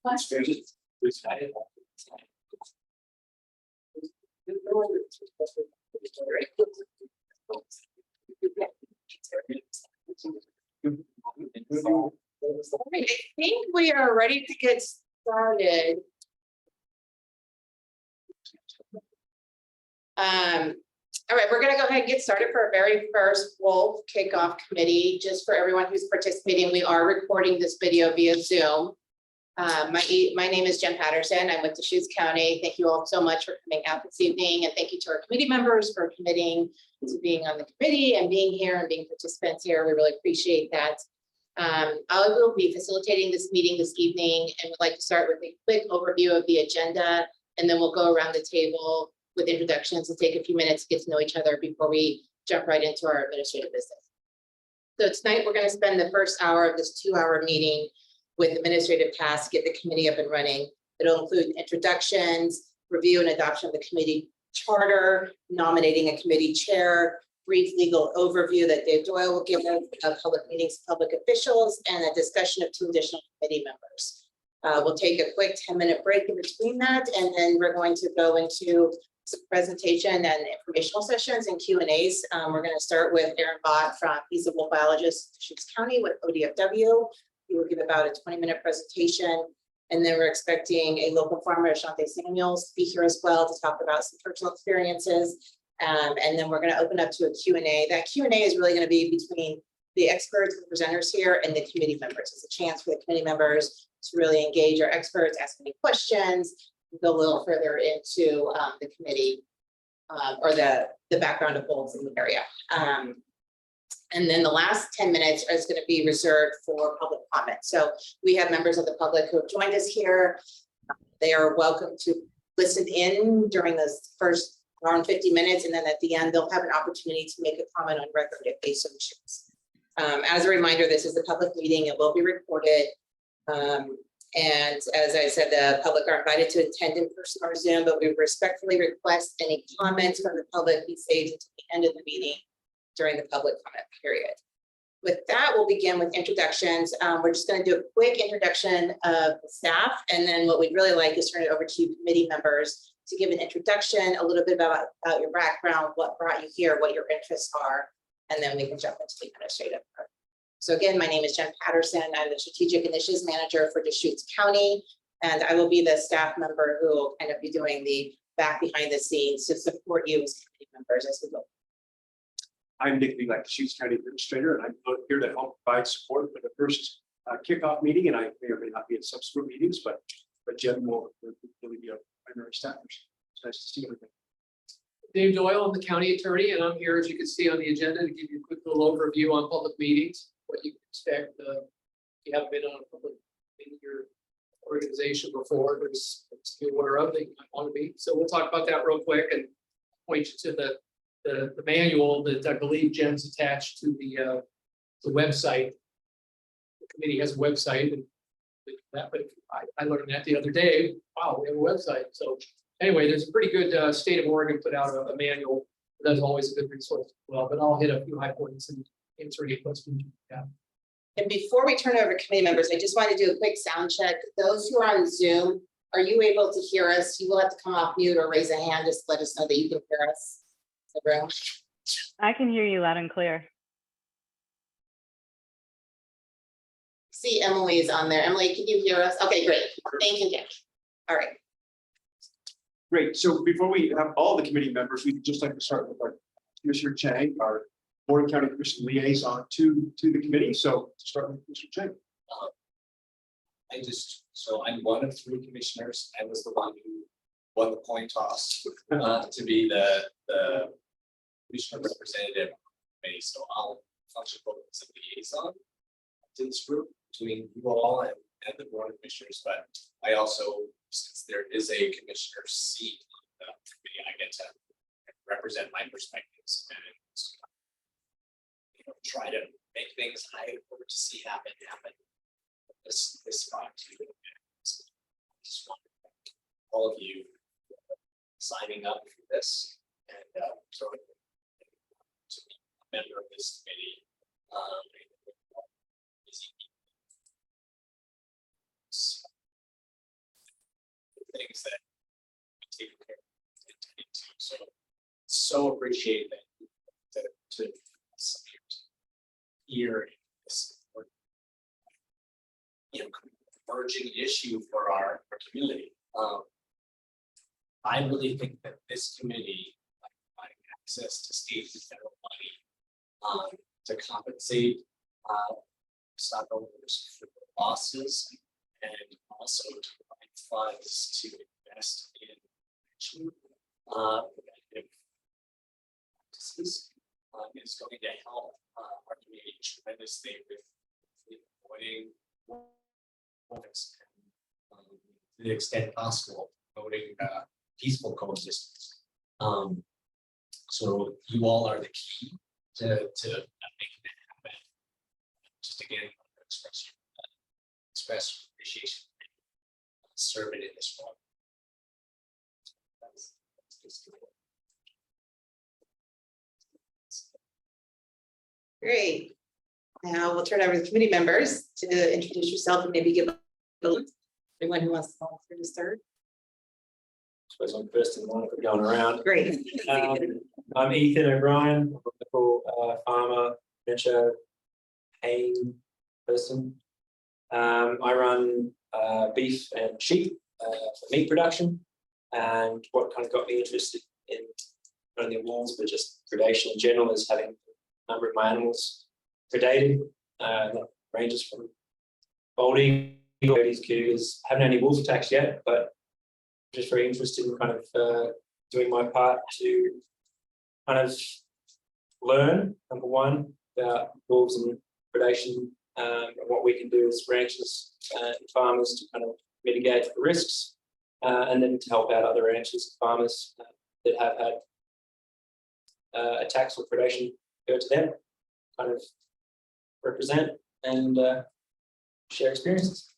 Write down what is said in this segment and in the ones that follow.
I think we are ready to get started. All right, we're going to go ahead and get started for our very first Wolf Kickoff Committee. Just for everyone who's participating, we are recording this video via Zoom. My name is Jen Patterson. I'm with Deschutes County. Thank you all so much for coming out this evening, and thank you to our committee members for committing to being on the committee and being here and being participants here. We really appreciate that. I will be facilitating this meeting this evening and would like to start with a quick overview of the agenda, and then we'll go around the table with introductions and take a few minutes to get to know each other before we jump right into our administrative business. So tonight we're going to spend the first hour of this 2-hour meeting with administrative tasks, get the committee up and running. It'll include introductions, review and adoption of the committee charter, nominating a committee chair, brief legal overview that Dave Doyle will give us of public meetings, public officials, and a discussion of 2 additional committee members. We'll take a quick 10-minute break in between that, and then we're going to go into some presentation and informational sessions and Q&As. We're going to start with Aaron Bott he's a wolf biologist, Deschutes County with ODFW. He will give about a 20-minute presentation, and then we're expecting a local farmer, Ashante Samuels, to be here as well to talk about some personal experiences. And then we're going to open up to a Q&A. That Q&A is really going to be between the experts and presenters here and the committee members. It's a chance for the committee members to really engage our experts, ask any questions, go a little further into the committee or the background of wolves in the area. And then the last 10 minutes is going to be reserved for public comment. So we have members of the public who have joined us here. They are welcome to listen in during this first hour and 50 minutes, and then at the end, they'll have an opportunity to make a comment on record if they so choose. As a reminder, this is a public meeting. It will be recorded. And as I said, the public are invited to attend in person or Zoom, but we respectfully request any comments from the public be saved until the end of the meeting during the public comment period. With that, we'll begin with introductions. We're just going to do a quick introduction of the staff, and then what we'd really like is turn it over to you committee members to give an introduction, a little bit about your background, what brought you here, what your interests are, and then we can jump into the administrative part. So again, my name is Jen Patterson. I'm the Strategic Initiatives Manager for Deschutes County, and I will be the staff member who will kind of be doing the back behind the scenes to support you as committee members as we go. I'm Nick Lee, Deschutes County Administrator, and I'm here to help provide support for the first kickoff meeting, and I may or may not be at subsequent meetings, but Jen will really be a primary staff. It's nice to see everything. Dave Doyle, I'm the county attorney, and I'm here, as you can see on the agenda, to give you a quick little overview on public meetings, what you can expect. If you haven't been on a public meeting in your organization before, there's one or other that you might want to be. So we'll talk about that real quick and point you to the manual that I believe Jen's attached to the website. The committee has a website, and but I learned that the other day. Wow, we have a website. So anyway, there's a pretty good state of Oregon put out a manual. That's always a good resource as well. But I'll hit a few high points and answer any questions. Yeah. And before we turn it over to committee members, I just want to do a quick sound check. Those who are on Zoom, are you able to hear us? You will have to come off mute or raise a hand. Just let us know that you can hear us. I can hear you loud and clear. See, Emily is on there. Emily, can you hear us? Okay, great. Thank you, Jen. All right. Great. So before we have all the committee members, we'd just like to start with our Commissioner Chang, our Board of County Commission liaison to the committee. So to start with Commissioner Chang. So I'm one of 3 commissioners. I was the one who won the coin toss to be the commissioner representative on the committee. So I'll function both as a liaison to this group between you all and the board of commissioners. But I also, since there is a commissioner seat on the committee, I get to represent my perspectives and try to make things I hope to see happen. This spot too. Just want to thank all of you signing up for this and so to be a member of this committee. things that we take care of and tend to. So appreciate that to here this emerging issue for our community. I really think that this committee, like, providing access to state and federal money to compensate stockholders for losses, and also to provide funds to invest in preventative practices is going to help our community tremendously with avoiding conflicts and, to the extent possible, promoting peaceful coexistence. So you all are the key to making that happen. Just again, express appreciation for serving in this role. That's basically it. Great. Now we'll turn over to the committee members to introduce yourself and maybe give anyone who wants to volunteer to start. Suppose I'm first in line if we're going around. Great. I'm Ethan O'Brien, I'm a local farmer, venture haying person. I run beef and sheep for meat production, and what kind of got me interested in not only wolves but just predation in general is having a number of my animals predated. That ranges from bald eagles, cougars. Haven't had any wolf attacks yet, but just very interested in kind of doing my part to kind of learn, number one, about wolves and predation, and what we can do as ranchers and farmers to kind of mitigate the risks, and then to help out other ranchers and farmers that have had attacks or predation go to them, kind of represent and share experiences.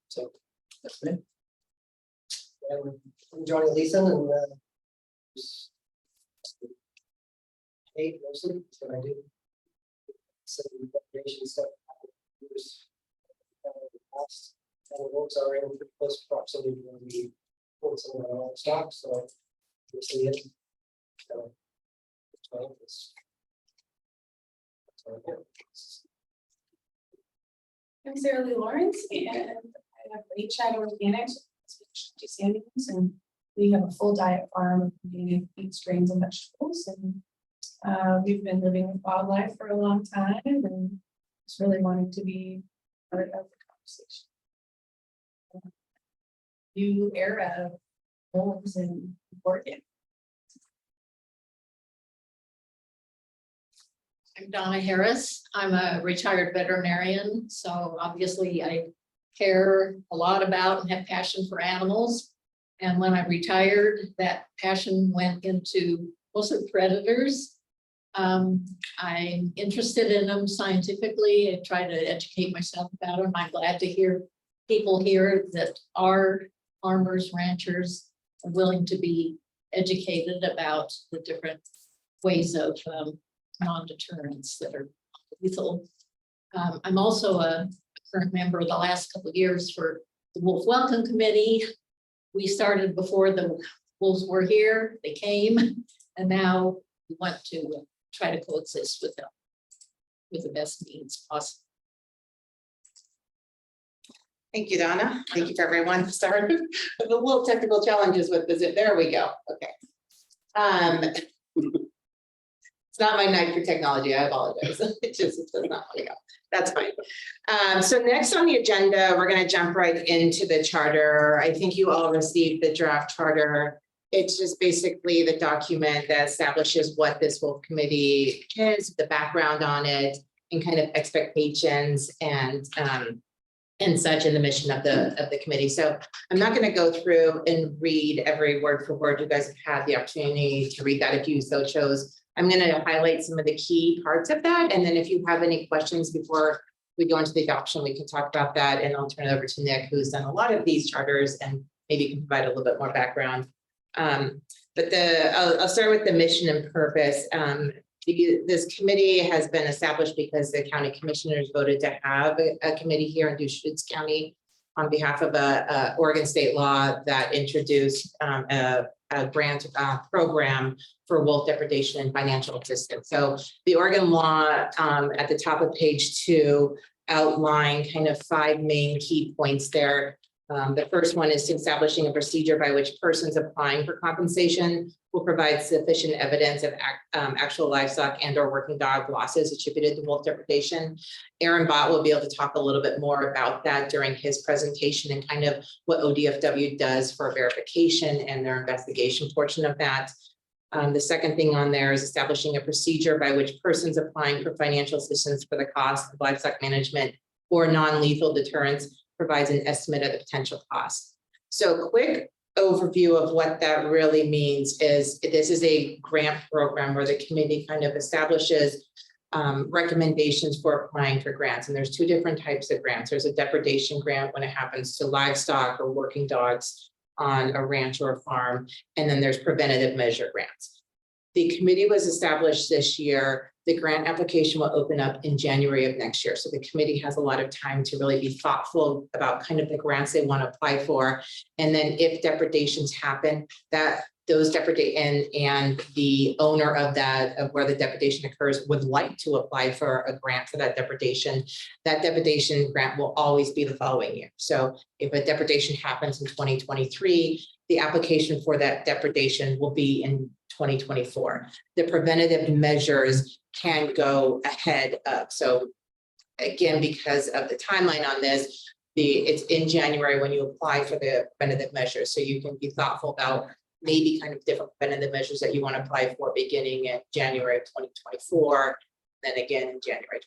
So that's me. I'm Johnny Leeson, and hate mostly, that's what I do. Some recreation stuff. Years, the past, and the wolves are in pretty close proximity when we pull some of our own stock, so we'll see it. So, that's my interest. That's what I do. I'm Sarah Lee Lawrence, and I have Lake Shadow Organics, and we have a full diet farm of organic feed strains and vegetables, and we've been living with wildlife for a long time, and just really wanting to be part of the conversation. New era of wolves and organ. I'm Donna Harris. I'm a retired veterinarian, so obviously I care a lot about and have passion for animals. And when I retired, that passion went into mostly predators. I'm interested in them scientifically and try to educate myself about them. I'm glad to hear people here that are farmers, ranchers, are willing to be educated about the different ways of non-deterrents that are lethal. I'm also a current member of the last couple of years for the Wolf Welcome Committee. We started before the wolves were here, they came, and now we want to try to coexist with them with the best means possible. Thank you, Donna. Thank you for everyone. Sorry, the little technical challenges with the zip. There we go. Okay. It's not my night for technology. I apologize. It does not want to go. That's fine. So next on the agenda, we're going to jump right into the charter. I think you all received the draft charter. It's just basically the document that establishes what this Wolf Committee is, the background on it, and kind of expectations and such in the mission of the committee. So I'm not going to go through and read every word for word. You guys have had the opportunity to read that if you so chose. I'm going to highlight some of the key parts of that. And then if you have any questions before we go into the adoption, we can talk about that. And I'll turn it over to Nick, who's done a lot of these charters and maybe can provide a little bit more background. But I'll start with the mission and purpose. This committee has been established because the county commissioners voted to have a committee here in Deschutes County on behalf of a Oregon state law that introduced a grant program for wolf depredation and financial assistance. So the Oregon law at the top of page 2 outline kind of 5 main key points there. The first one is establishing a procedure by which persons applying for compensation will provide sufficient evidence of actual livestock and or working dog losses attributed to wolf depredation. Aaron Bott will be able to talk a little bit more about that during his presentation and kind of what ODFW does for verification and their investigation portion of that. The second thing on there is establishing a procedure by which persons applying for financial assistance for the cost of livestock management or non-lethal deterrence provides an estimate of the potential cost. So quick overview of what that really means is this is a grant program where the committee kind of establishes recommendations for applying for grants. And there's 2 different types of grants. There's a depredation grant when it happens to livestock or working dogs on a ranch or a farm. And then there's preventative measure grants. The committee was established this year. The grant application will open up in January of next year. So the committee has a lot of time to really be thoughtful about kind of the grants they want to apply for. And then if depredations happen, that those and the owner of that, of where the depredation occurs, would like to apply for a grant for that depredation grant will always be the following year. So if a depredation happens in 2023, the application for that depredation will be in 2024. The preventative measures can go ahead of. So again, because of the timeline on this, it's in January when you apply for the preventative measures. So you can be thoughtful about maybe kind of different preventative measures that you want to apply for beginning in January of 2024. Then again, in January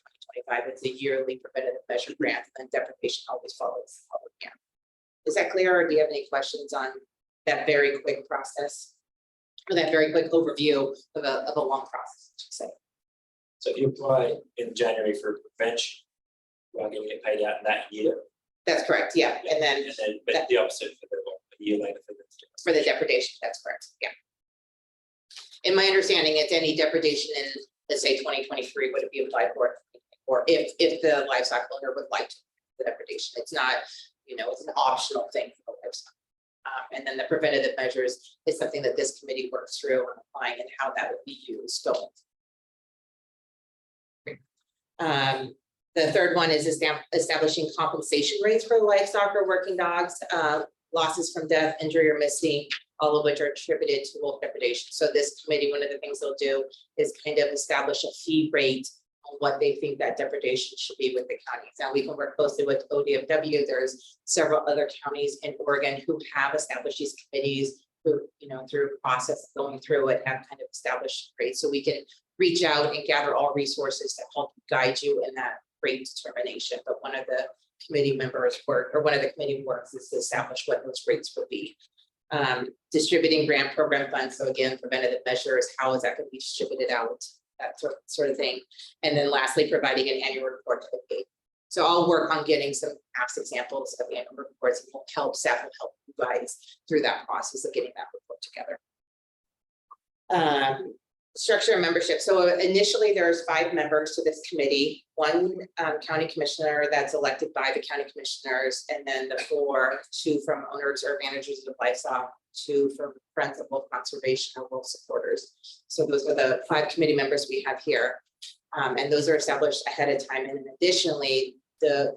2025, it's a yearly preventative measure grant, and then depredation always follows. Is that clear, or do you have any questions on that very quick process? Or that very quick overview of a long process, I should say. So if you apply in January for prevention, you are going to get paid out in that year. That's correct, yeah, and then but the opposite for the year later for the depredation, that's correct, yeah. In my understanding, it's any depredation in, let's say, 2023 would it be applied for, or if the livestock owner would like to the depredation. It's not, it's an optional thing for the livestock. And then the preventative measures is something that this committee works through on applying and how that would be used going. The third one is establishing compensation rates for livestock or working dogs, losses from death, injury, or missing, all of which are attributed to wolf depredation. So this committee, one of the things they'll do is kind of establish a fee rate on what they think that depredation should be with the counties. Now we can work closely with ODFW. There's several other counties in Oregon who have established these committees who, through a process of going through it, have kind of established rates. So we can reach out and gather all resources to help guide you in that rate determination. But one of the committee members one of the committee works is to establish what those rates would be. Distributing grant program funds. So again, preventative measures, how is that going to be distributed out? That sort of thing. And then lastly, providing an annual report to the committee. So I'll work on getting some past examples of annual reports and help staff and help you guys through that process of getting that report together. Structure and membership. So initially there's 5 members to this committee, 1 county commissioner that's elected by the county commissioners, and then the 2 from owners or managers of the livestock, 2 from Friends of Wolf Conservation or wolf supporters. So those are the 5 committee members we have here. And those are established ahead of time. And then additionally,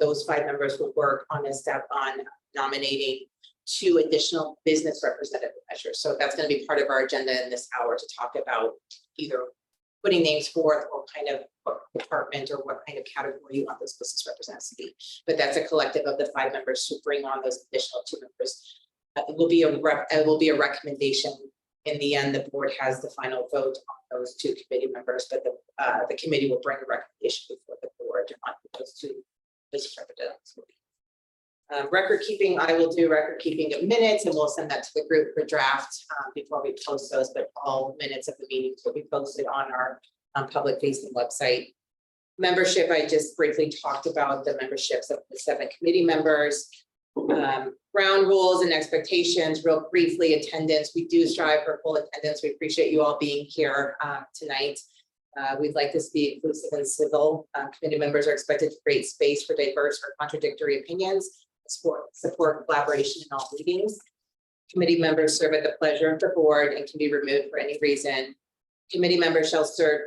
those 5 members will work on nominating 2 additional business representative measures. So that's going to be part of our agenda in this hour to talk about either putting names forth or kind of what department or what kind of category you want those business representatives to be. But that's a collective of the 5 members to bring on those additional 2 members. It will be a recommendation. In the end, the board has the final vote on those 2 committee members, but the committee will bring a recommendation before the board on those 2 business representatives. Record keeping, I will do record keeping of minutes, and we'll send that to the group for draft before we post those, but all minutes of the meetings will be posted on our public facing website. Membership, I just briefly talked about the memberships of the 7 committee members. Ground rules and expectations, real briefly. Attendance, we do strive for full attendance. We appreciate you all being here tonight. We'd like this to be inclusive and civil. Committee members are expected to create space for diverse or contradictory opinions support collaboration in all meetings. Committee members serve at the pleasure of the board and can be removed for any reason. Committee members shall serve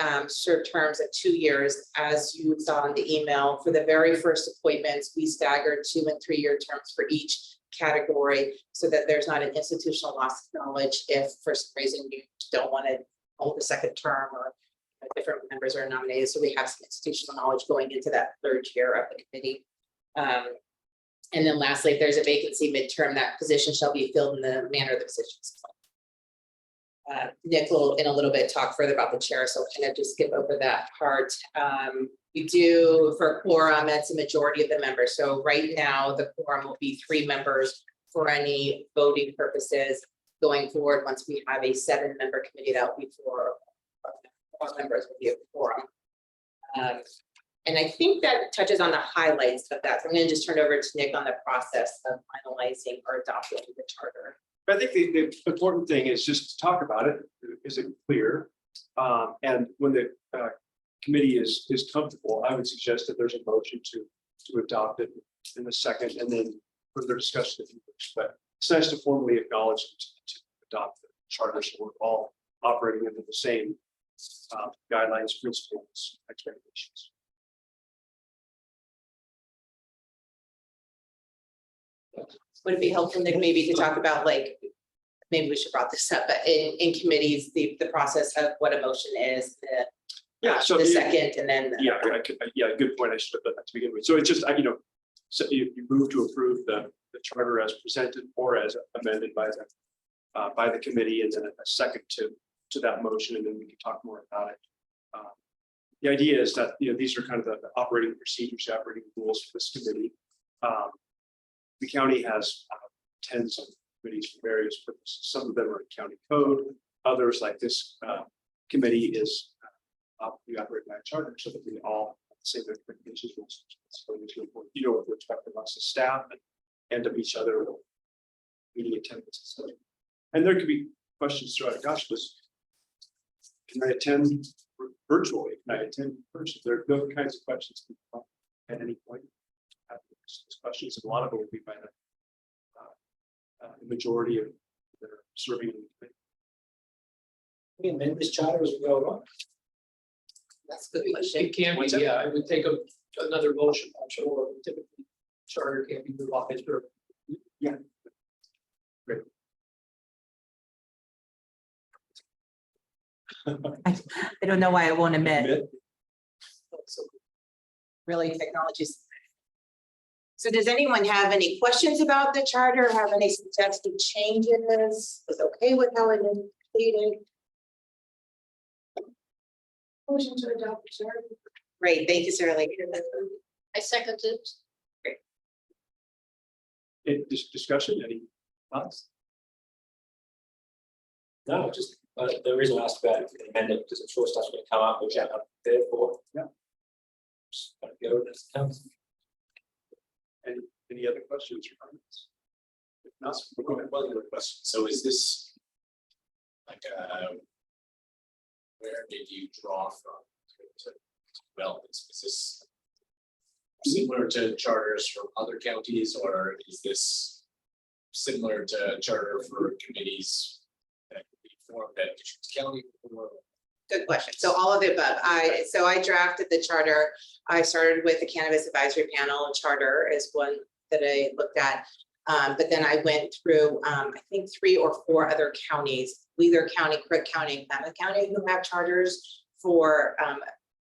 terms of 2 years. As you saw in the email, for the very first appointments, we staggered 2 and 3 year terms for each category so that there's not an institutional loss of knowledge if for some reason you don't want to hold a second term or different members are nominated. So we have some institutional knowledge going into that 3rd year of the committee. And then lastly, if there's a vacancy midterm, that position shall be filled in the manner the position is filled. Nick will in a little bit talk further about the chair, so kind of just skip over that part. We do for quorum, that's a majority of the members. So right now, the quorum will be 3 members for any voting purposes. Going forward, once we have a 7-member committee, that will be 4 members will be a quorum. And I think that touches on the highlights of that. So I'm going to just turn over to Nick on the process of finalizing or adopting the charter. But I think the important thing is just to talk about it. Is it clear? And when the committee is comfortable, I would suggest that there's a motion to adopt it in the second and then further discussion. But it's nice to formally acknowledge to adopt the charter so we're all operating under the same guidelines, principles, expectations. Would it be helpful, Nick, maybe to talk about like, maybe we should brought this up, but in committees, the process of what a motion is, Yeah, so the second, and then. Yeah, good point. I should have done that to begin with. So it's just, so you move to approve the charter as presented or as amended by the committee, and then a second to that motion, and then we can talk more about it. The idea is that these are kind of the operating procedures, the operating rules for this committee. The county has tens of committees for various purposes. Some of them are in county code. Others, like this committee, is we operate by a charter, so that we all have the same expectations. So it's important, what to expect of us as staff and of each other, meeting attendance. And there could be questions throughout. Gosh, can I attend virtually? Can I attend in person? There are those kinds of questions at any point. Questions, and a lot of it will be by the majority of that are serving in the committee. We amend this charter as we go along. That's a good question. It can be, What's that? yeah, it would take another motion, I'm sure, typically charter can't be moved off its. Yeah. Great. I don't know why I won't admit. Really, technologies. So does anyone have any questions about the charter? Have any suggested changes? Was okay with how it is completed? Motion to adopt the charter. Great, thank you, Sarah Lee. I second it. Discussion, any thoughts? No, just the reason I asked about it, amended, because I'm sure stuff's going to come up, which I'm there for. Yeah. Just gotta go with this comes. Any other questions or comments? If not, we'll go ahead. One other question. So is this like where did you draw from to develop this? Is this similar to charters from other counties, or is this similar to charter for committees that could be formed at Deschutes County? Good question. So all of the above. I drafted the charter. I started with the Cannabis Advisory Panel. Charter is one that I looked at. But then I went through, I think 3 or 4 other counties, Wheeler County, Crick County, and Klamath County, who have charters for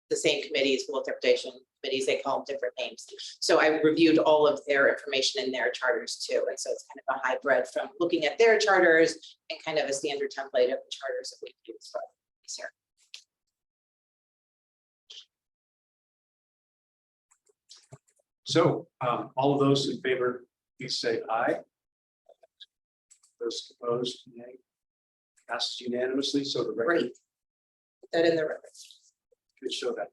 the same committees, well, Depredation committees, they call them different names. So I reviewed all of their information in their charters too. And so it's kind of a hybrid from looking at their charters and kind of a standard template of the charters that we use for this here. So all of those in favor, please say aye. Those opposed, nay. Passes unanimously, so the record Great. Put that in the record. could show that.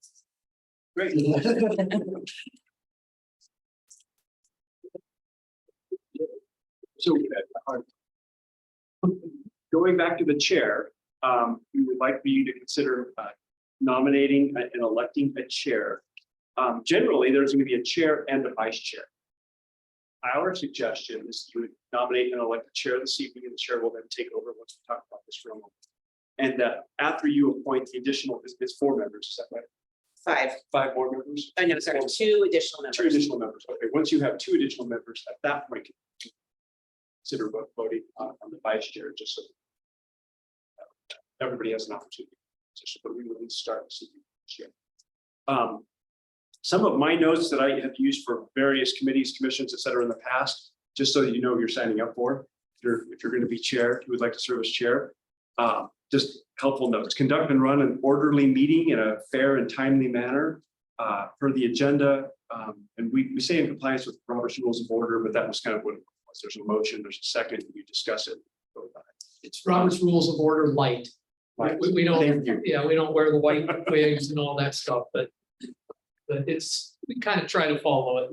Great. So going back to the chair, we would like for you to consider nominating and electing a chair. Generally, there's going to be a chair and a vice chair. our suggestion is you would nominate and elect the chair this evening, and the chair will then take over once we talk about this for a moment. And that after you appoint the additional, it's 4 members, is that right? 5. 5 board members? Oh, no, sorry, 2 additional members. 2 additional members. Okay, once you have 2 additional members, at that point, consider voting on the vice chair, just so everybody has an opportunity. But we will start this evening. Some of my notes that I have used for various committees, commissions, et cetera, in the past, just so that you know what you're signing up for. If you're going to be chair, you would like to serve as chair. Just helpful notes. Conduct and run an orderly meeting in a fair and timely manner per the agenda. And we say in compliance with Robert's Rules of Order, but that was kind of what it was. There's a motion, there's a second, you discuss it. It's Robert's Rules of Order light. We don't, Thank you. yeah, we don't wear the white wigs and all that stuff, but we kind of try to follow it.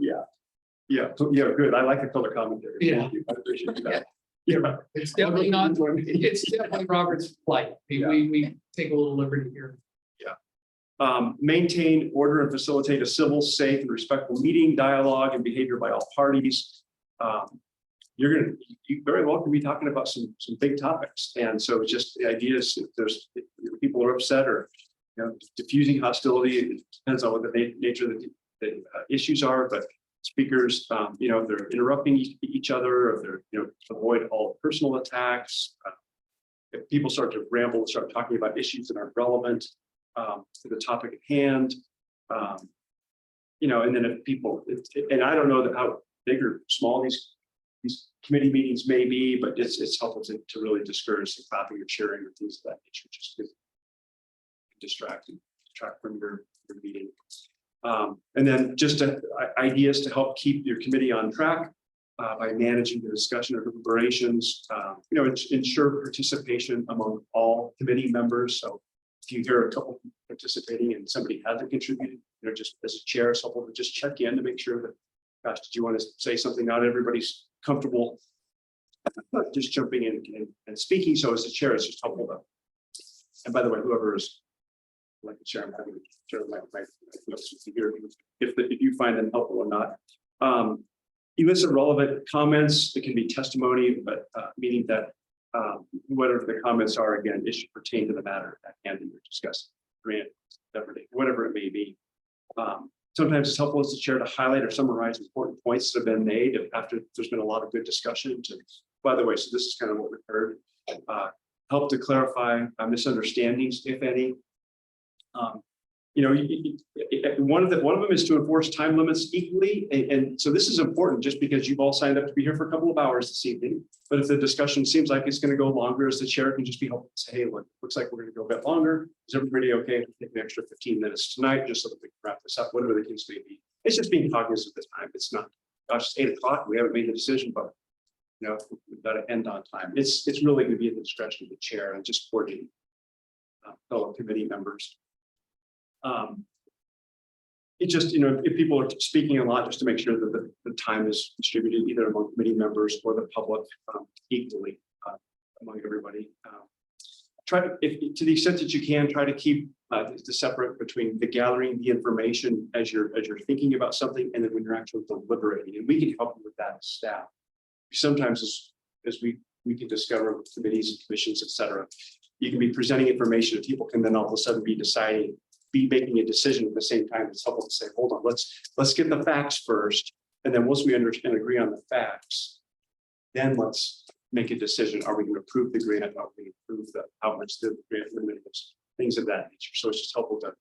Yeah, good. I like the color commentary. Yeah. Thank you. I appreciate that. Yeah. It's definitely not, it's definitely Robert's light. We take a little liberty here. Maintain order and facilitate a civil, safe, and respectful meeting, dialogue, and behavior by all parties. You very well can be talking about some big topics, and so it's just the idea is if people are upset or diffusing hostility. It depends on what the nature of the issues are, but speakers, if they're interrupting each other, or they're avoid all personal attacks. If people start to ramble and start talking about issues that aren't relevant to the topic at hand, and then if people, and I don't know how big or small these committee meetings may be, but it's helpful to really discourage the clapping or cheering or things of that nature, just to distract from your meeting. And then just ideas to help keep your committee on track by managing the discussion of deliberations, ensure participation among all committee members. So if you hear a couple participating and somebody hasn't contributed, just as a chair, it's helpful to just check in to make sure that, gosh, did you want to say something? Not everybody's comfortable just jumping in and speaking. So as a chair, it's just helpful to, and by the way, whoever is like the chair, I'm having to share my notes with you here if you find them helpful or not. Elicit relevant comments. It can be testimony, but meaning that whatever the comments are, again, it should pertain to the matter at hand that you're discussing, grant, whatever it may be. Sometimes it's helpful as the chair to highlight or summarize important points that have been made after there's been a lot of good discussion. By the way, so this is kind of what we heard. Help to clarify misunderstandings, if any. One of them is to enforce time limits equally. And so this is important just because you've all signed up to be here for a couple of hours this evening. But if the discussion seems like it's going to go longer, as the chair can just be helpful to say, hey, look, looks like we're going to go a bit longer. Is everybody okay if we take an extra 15 minutes tonight just so that we can wrap this up, whatever the case may be. It's just being cognizant of the time. It's not, gosh, it's 8 o'clock. We haven't made the decision, but we've got to end on time. It's really going to be at the discretion of the chair and just coordinating fellow committee members. It just, if people are speaking a lot, just to make sure that the time is distributed either among committee members or the public equally among everybody. Try to, to the extent that you can, try to keep the separate between the gathering the information as you're thinking about something and then when you're actually deliberating. And we can help you with that as staff. Sometimes as we can discover with committees and commissions, et cetera, you can be presenting information and people can then all of a sudden be making a decision at the same time. It's helpful to say, hold on, let's get the facts first. And then once we understand and agree on the facts, then let's make a decision. Are we going to approve the grant? Are we going to approve how much the grant limits, things of that nature. So it's just helpful to,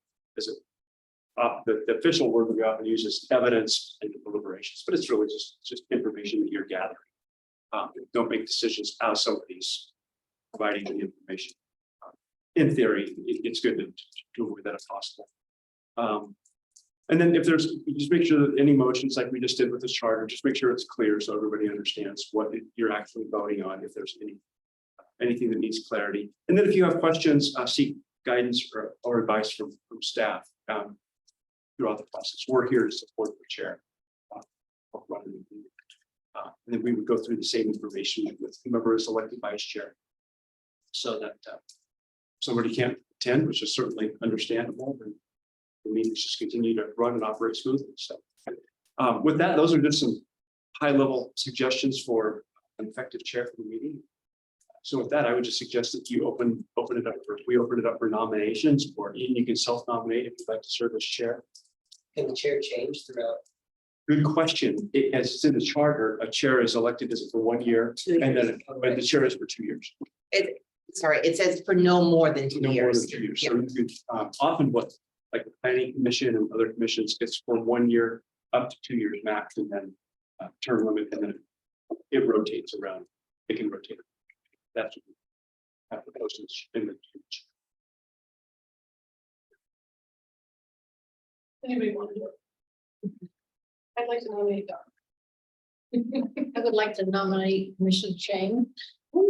the official word we often use is evidence and deliberations, but it's really just information that you're gathering. Don't make decisions out of somebody's providing the information. In theory, it's good to avoid that if possible. And then if there's, just make sure that any motions like we just did with this charter, just make sure it's clear so everybody understands what you're actually voting on, if there's anything that needs clarity. And then if you have questions, seek guidance or advice from staff throughout the process. We're here to support the chair. And then we would go through the same information with whomever is elected vice chair so that somebody can't attend, which is certainly understandable, and the meetings just continue to run and operate smoothly. So with that, those are just some high-level suggestions for an effective chair for the meeting. So with that, I would just suggest that you we open it up for nominations, or Ian, you can self-nominate if you'd like to serve as chair. Can the chair change throughout? Good question. As it's in the charter, a chair is elected as for 1 year, and then the chair is for 2 years. Sorry, it says for no more than 2 No more years. than 2 years. Yeah. So you could, often what, like the planning commission and other commissions, it's for 1 year up to 2 years max, and then term limit, and then it rotates around. It can rotate. That's what we have to post in the. Anybody want to do it? I'd like to nominate Doc. I would like to nominate Commissioner Chang. To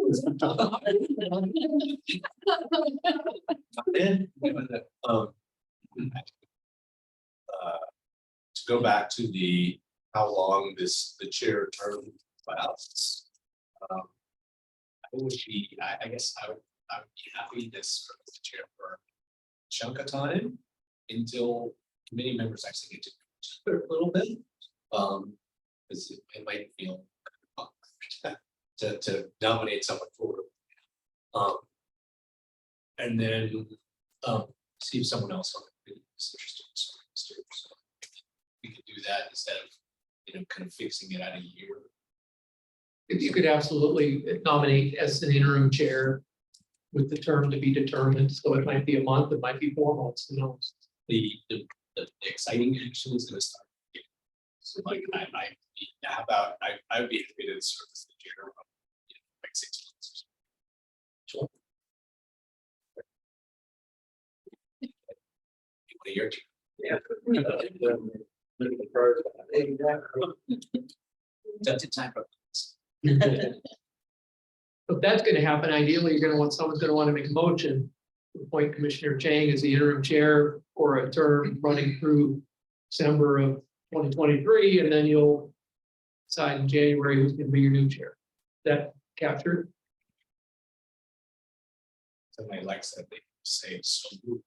go back to how long the chair term lasts. I would be, I guess I would be happy to serve as the chair for a chunk of time until committee members actually get to know each other a little bit. Because it might feel awkward to nominate someone for. And then see if someone else on the committee is interested in serving as chair. So we could do that instead of kind of fixing it at a year. If you could absolutely nominate as an interim chair with the term to be determined, so it might be a month, it might be 4 months, who knows? The exciting action is going to start. So like how about I would be happy to serve as the chair of, like 6 months. Sure. What your turn? Yeah. That's a time. If that's gonna happen, ideally, you're gonna want, someone's gonna want to make a motion to appoint Commissioner Chang as the interim chair for a term running through December of 2023, and then you'll decide in January who's gonna be your new chair. That captured? Somebody likes that they say so moved.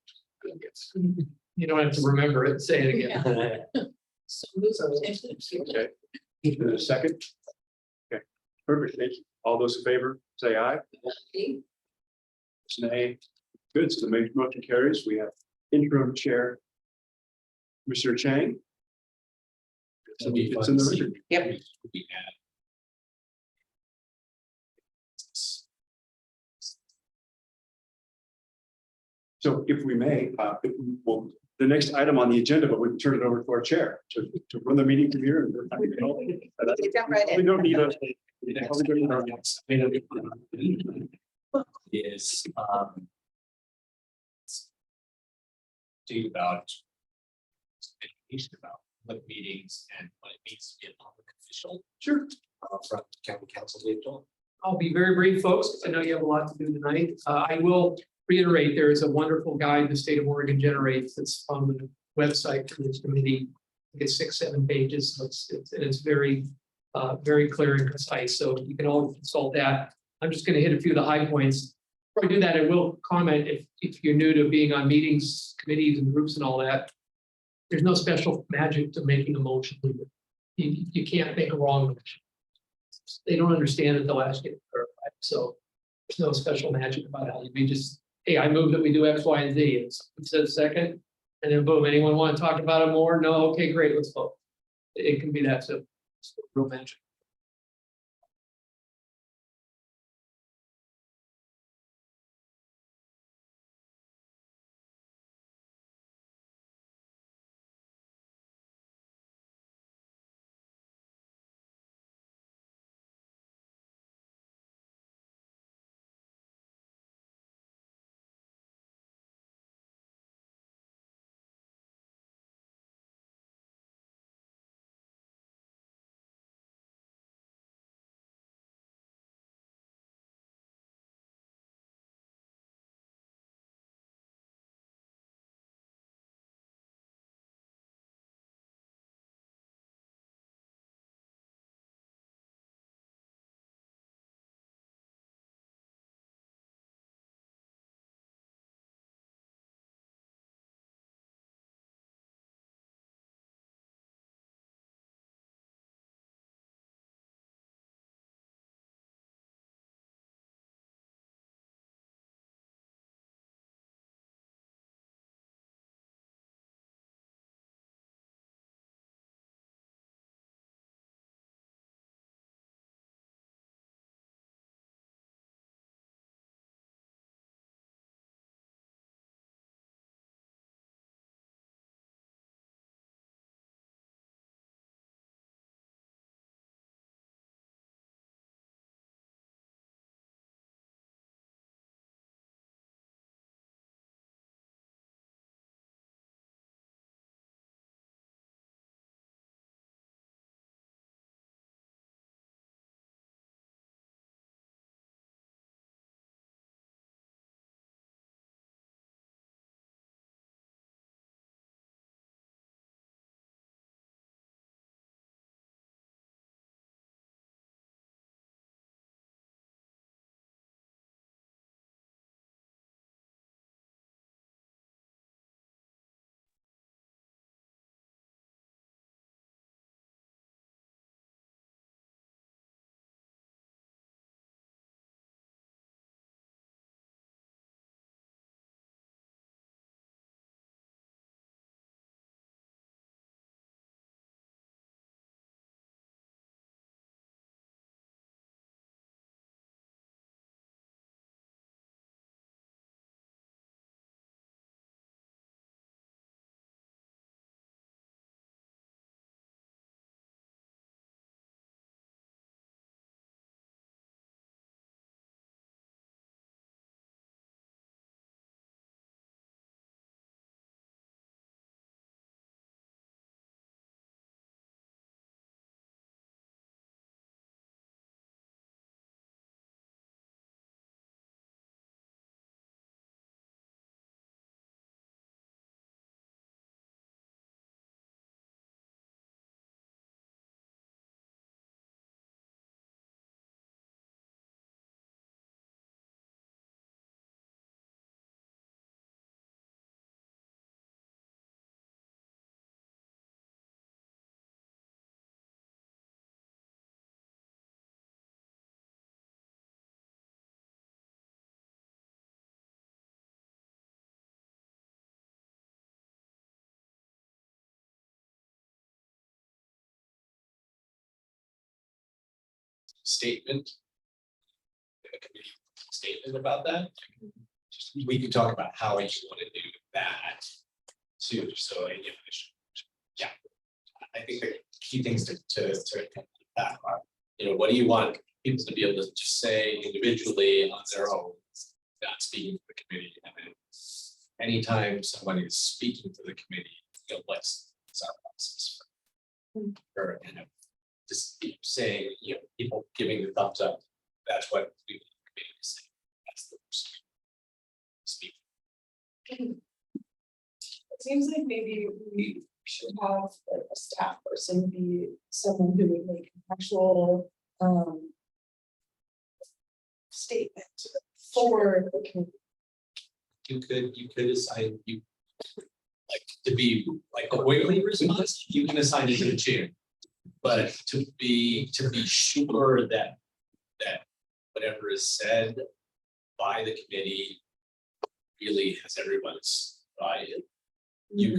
You don't have to remember it, say it again. Okay. Is there a second? Okay, perfect. Thank you. All those in favor, say aye. Nay. Good. So the motion carries. We have interim chair, Mr. Chang. It'll be It's fun in to the see. record. Yep. We add. So if we may, well, the next item on the agenda, but we can turn it over to our chair to run the meeting from here. Get that right in. We don't need a. Is think about education about public meetings and what it means to be a public official. Sure. From county council level. I'll be very brief, folks, because I know you have a lot to do tonight. I will reiterate, there is a wonderful guide the state of Oregon generates that's on the website for this committee. It's 6-7 pages, so it's very, very clear and concise, so you can all consult that. I'm just going to hit a few of the high points. Before I do that, I will comment, if you're new to being on meetings, committees, and groups and all that, there's no special magic to making a motion. You can't make a wrong motion. They don't understand it until ask it clarified. So there's no special magic about how you just, hey, I move that we do X, Y, and Z. It says second, and then boom, anyone want to talk about it more? No, okay, great, let's vote. It can be that simple. It's real magic. statement. A committee statement about that. We can talk about how you want to do that too, so, yeah. I think the key things to that are, what do you want people to be able to just say individually on their own, not speaking to the committee, and then anytime somebody is speaking to the committee, let's our process. Or, just saying, people giving the thumbs up, that's what we want the committee to say. That's the person speaking. It seems like maybe we should have like a staff person be someone who would make an actual statement for the community. You could assign you like to be like a wiggly response, you can assign it to the chair. But to be sure that whatever is said by the committee really has everyone's buy-in, you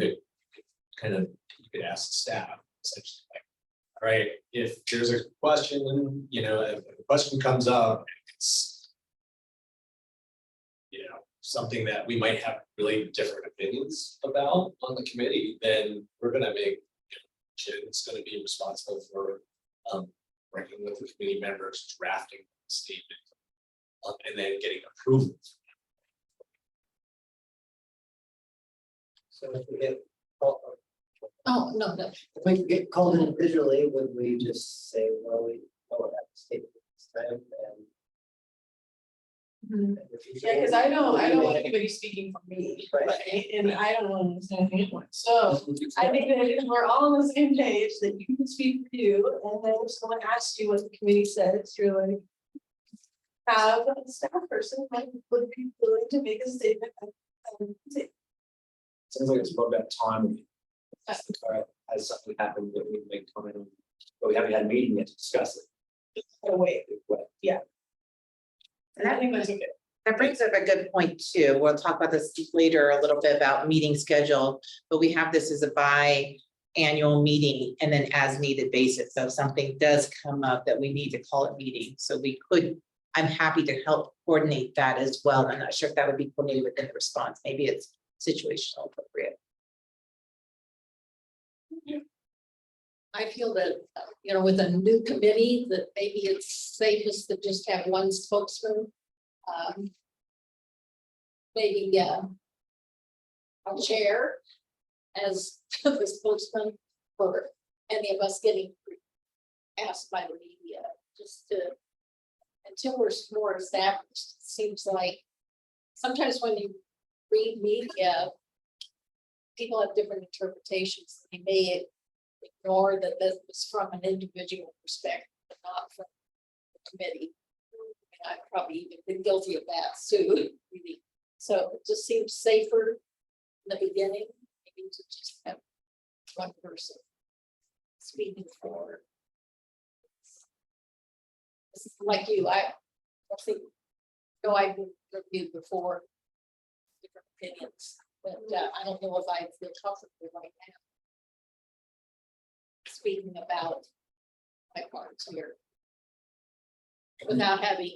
could ask staff essentially like, all right, if there's a question, if a question comes up, it's something that we might have really different opinions about on the committee, then we're gonna make it's going to be responsible for working with the committee members, drafting the statement, and then getting approval. So if we get, called- Oh, no, no. if we get called individually, would we just say, well, we don't have to state this time and. Yeah, because I don't want anybody speaking for me, right? And I don't want to understand anyone. So I think that if we're all on the same page, that you can speak for you, and then if someone asks you what the committee says, you're like, have a staff person like would be willing to make a statement. Sounds like it's about that time. Has something happened that we make comment on, but we haven't had a meeting yet to discuss it. Away. Yeah. And I think that's okay. that brings up a good point too. We'll talk about this later a little bit about meeting schedule, but we have this as a biannual meeting and then as needed basis. So if something does come up that we need to call a meeting, so I'm happy to help coordinate that as well. I'm not sure if that would be coordinated within the response. Maybe it's situational appropriate. I feel that, with a new committee, that maybe it's safest to just have one spokesman. Maybe a chair as the spokesman for any of us getting asked by the media, just to, until we're more established. It seems like sometimes when you read media, people have different interpretations. They may ignore that this was from an individual perspective, but not from the committee. And I've probably even been guilty of that too. Really. So it just seems safer in the beginning, maybe to just have one person speaking for. This is like you, I think, I've been reviewed before different opinions, but I don't know if I feel comfortable right now speaking about my parts here without having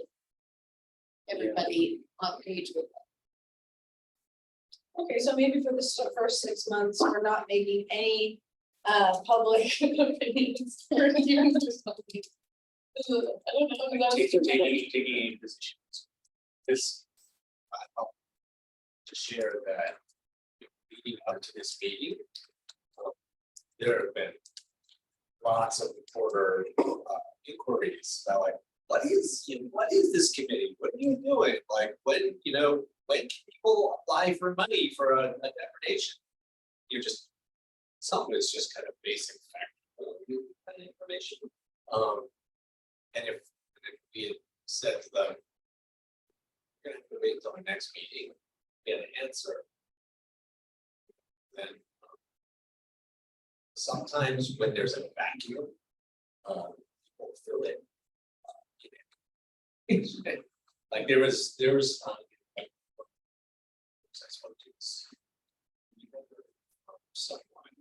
everybody on page with it. Okay, so maybe for the first 6 months, we're not making any public opinions. Or something. I don't know. Taking positions. This, to share that leading up to this meeting, there have been lots of reporter inquiries about like, what is this committee? What are you doing? Like, when can people apply for money for a depredation? Some of it's just kind of basic fact information. And if we had said to them, you're gonna have to wait until the next meeting to get an answer, then sometimes when there's a vacuum, people fill it. Like there was I spoke to someone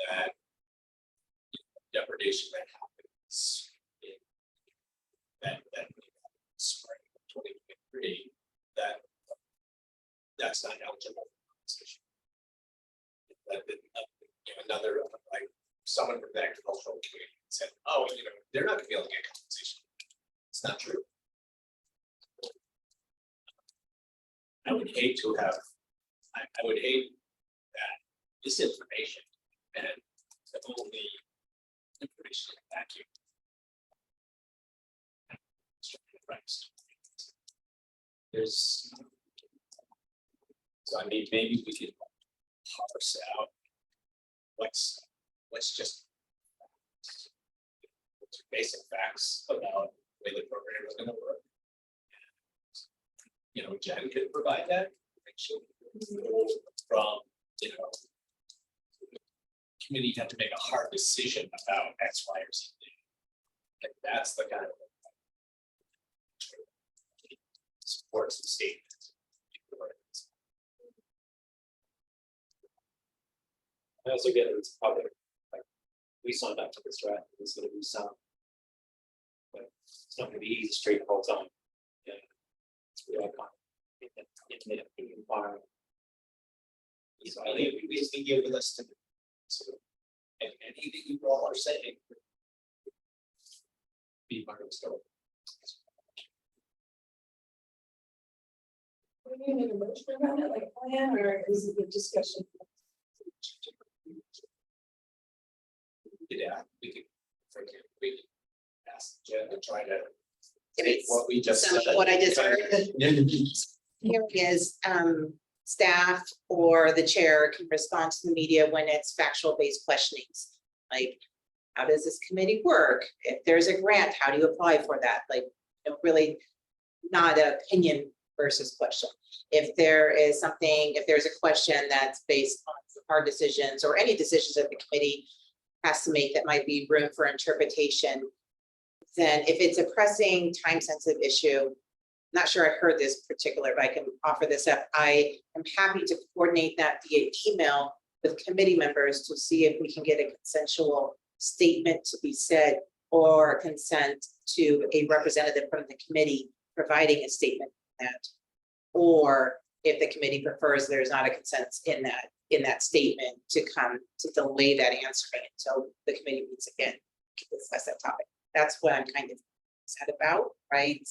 that depredation that happens in not eligible for compensation. Another, like, someone from the agricultural community said, oh, they're not gonna be able to get compensation. It's not true. I would hate to have, I would hate that this information and the only information in a vacuum. There's. So I mean, maybe we could parse out what's just basic facts about the way the program is gonna work. Jen could provide that information from, committee had to make a hard decision about X, Y, or Z. Like, that's the kind of supports the statement. I also get that it's probably like, we signed up for this, right? There's gonna be some. But it's not gonna be easy straight the whole time. Yeah. It's really kind of environment. So I think we just need to give a list of. And anything you all are saying. Be part of the story. Are you gonna make a motion around it, like a plan, or is it a discussion? Yeah, we could ask Jen to try to If take it's what we just some of said. what I just heard. Here is, staff or the chair can respond to the media when it's factual based questionings. Like, how does this committee work? If there's a grant, how do you apply for that? Like, really not an opinion versus question. If there is something, if there's a question that's based on hard decisions or any decisions that the committee has to make that might be room for interpretation, then if it's a pressing, time-sensitive issue, not sure I heard this particular, but I can offer this up. I am happy to coordinate that via email with committee members to see if we can get a consensual statement to be said or consent to a representative from the committee providing a statement on that. Or if the committee prefers there's not a consensus in that statement to come to delay that answering until the committee meets again to discuss that topic. That's what I'm kind of sad about, right?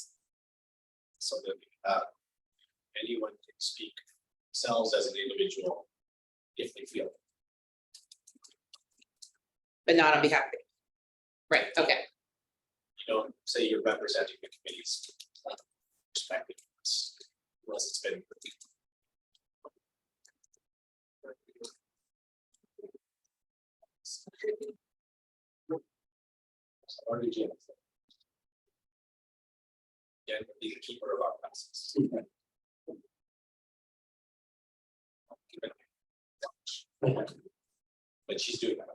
So that anyone can speak themselves as an individual if they feel. But not on behalf of it. Right, okay. You don't say you're representing the committee's perspective unless it's been. Or did you? Yeah, be the keeper of our process. But she's doing that.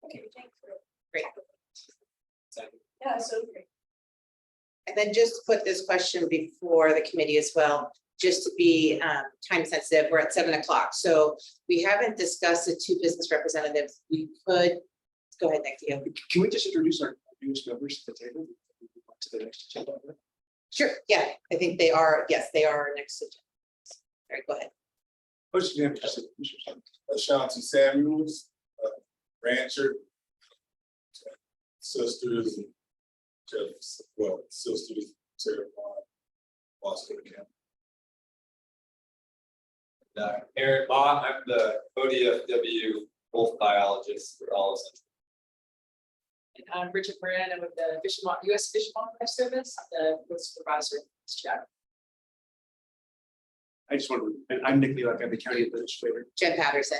Okay, thanks. Great. Yeah, so great. And then just put this question before the committee as well, just to be time sensitive. We're at 7 o'clock. So we haven't discussed the two business representatives. We could, go ahead, Nick. Can we just introduce our newest members to the table? To the next agenda. Sure, yeah, I think they are, yes, they are next to. All right, go ahead. What's your name? Just Ashanti Samuels, rancher. Sisters, and sisters, Boston County. Eric Law, I'm the ODFW wolf biologist for all of Central. And I'm Richard Moran, I'm with the U.S. Fish and Wildlife Service, the food supervisor. I just want to, and I'm Nick Leacock, I'm the county administrator. Jen Patterson.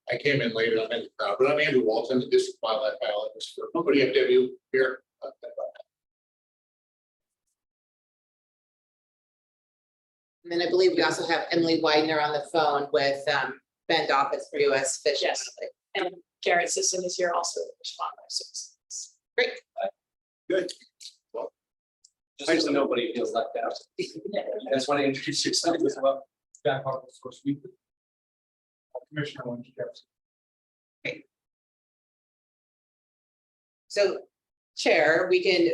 I came in later, but I'm Andrew Walton, the district wildlife biologist for ODFW here. And then I believe we also have Emily Widener on the phone with Bend Office for U.S. Fish. and Yes. Wildlife. And Garrett Sisson is here also with Fish and Wildlife Services. Great. Good. Just so nobody feels left out. I just want to introduce yourself as well. Jack Harper, Source Weekly. Commissioner Lindsay Jefferson. So Chair, we could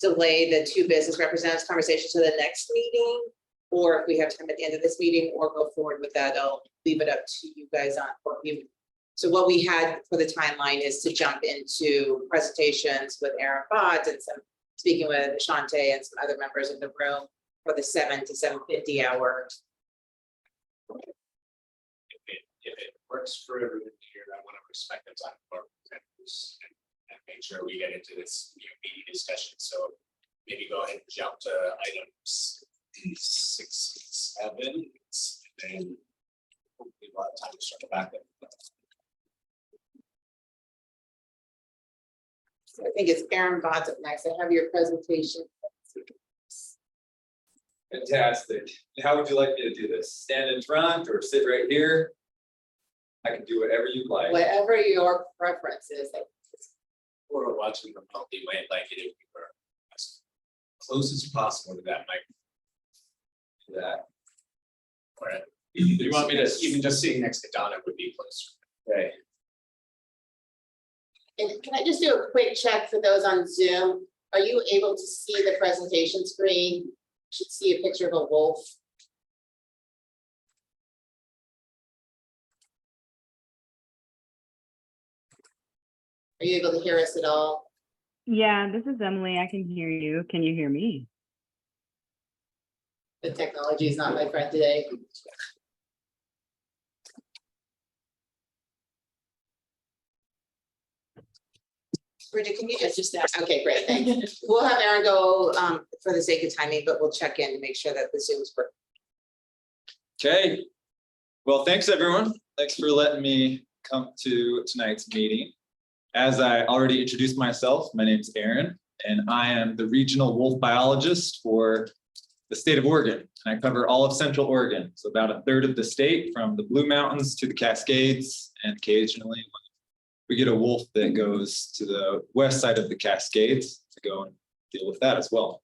delay the two business representatives conversation to the next meeting. Or if we have time at the end of this meeting, or go forward with that, I'll leave it up to you guys on what you. So what we had for the timeline is to jump into presentations with Aaron Bott and speaking with Shante and some other members in the room for the 7 to 7:50 hour. If it works for everyone here, I want to respect the time of our presenters and make sure we get into this meeting discussion. So maybe go ahead and jump to items 6, 7, and then hopefully we'll have time to start back up. So I think it's Aaron Bott up next. I have your presentation. Fantastic. How would you like me to do this? Stand in front or sit right here? I can do whatever you like. Whatever your preference is. Or watching remotely, might like it if we were as close as possible to that mic. That. Or you want me to, even just sitting next to Donna would be closer. Okay. And can I just do a quick check for those on Zoom? Are you able to see the presentation screen? You should see a picture of a wolf. Are you able to hear us at all? Yeah, this is Emily. I can hear you. Can you hear me? The technology is not my friend today. Bridget, can you just ask? Okay, great, thank you. We'll have Aaron go for the sake of timing, but we'll check in to make sure that the Zoom's working. Okay. Well, thanks everyone. Thanks for letting me come to tonight's meeting. As I already introduced myself, my name is Aaron, and I am the regional wolf biologist for the state of Oregon. And I cover all of Central Oregon, so about a third of the state, from the Blue Mountains to the Cascades, and occasionally we get a wolf that goes to the west side of the Cascades to go and deal with that as well.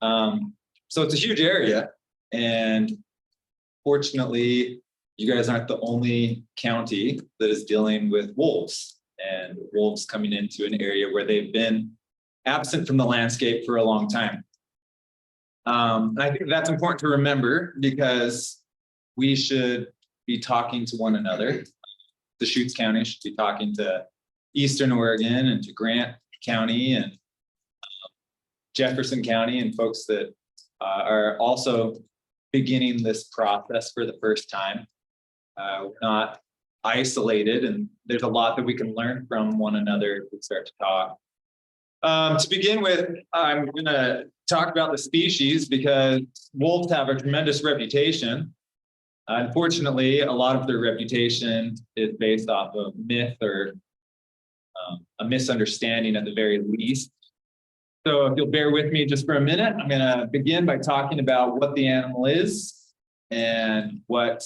So it's a huge area, and fortunately, you guys aren't the only county that is dealing with wolves, and wolves coming into an area where they've been absent from the landscape for a long time. And I think that's important to remember because we should be talking to one another. Deschutes County should be talking to Eastern Oregon and to Grant County and Jefferson County and folks that are also beginning this process for the first time. We're not isolated, and there's a lot that we can learn from one another if we start to talk. To begin with, I'm going to talk about the species because wolves have a tremendous reputation. Unfortunately, a lot of their reputation is based off of myth or a misunderstanding at the very least. So if you'll bear with me just for a minute, I'm going to begin by talking about what the animal is and what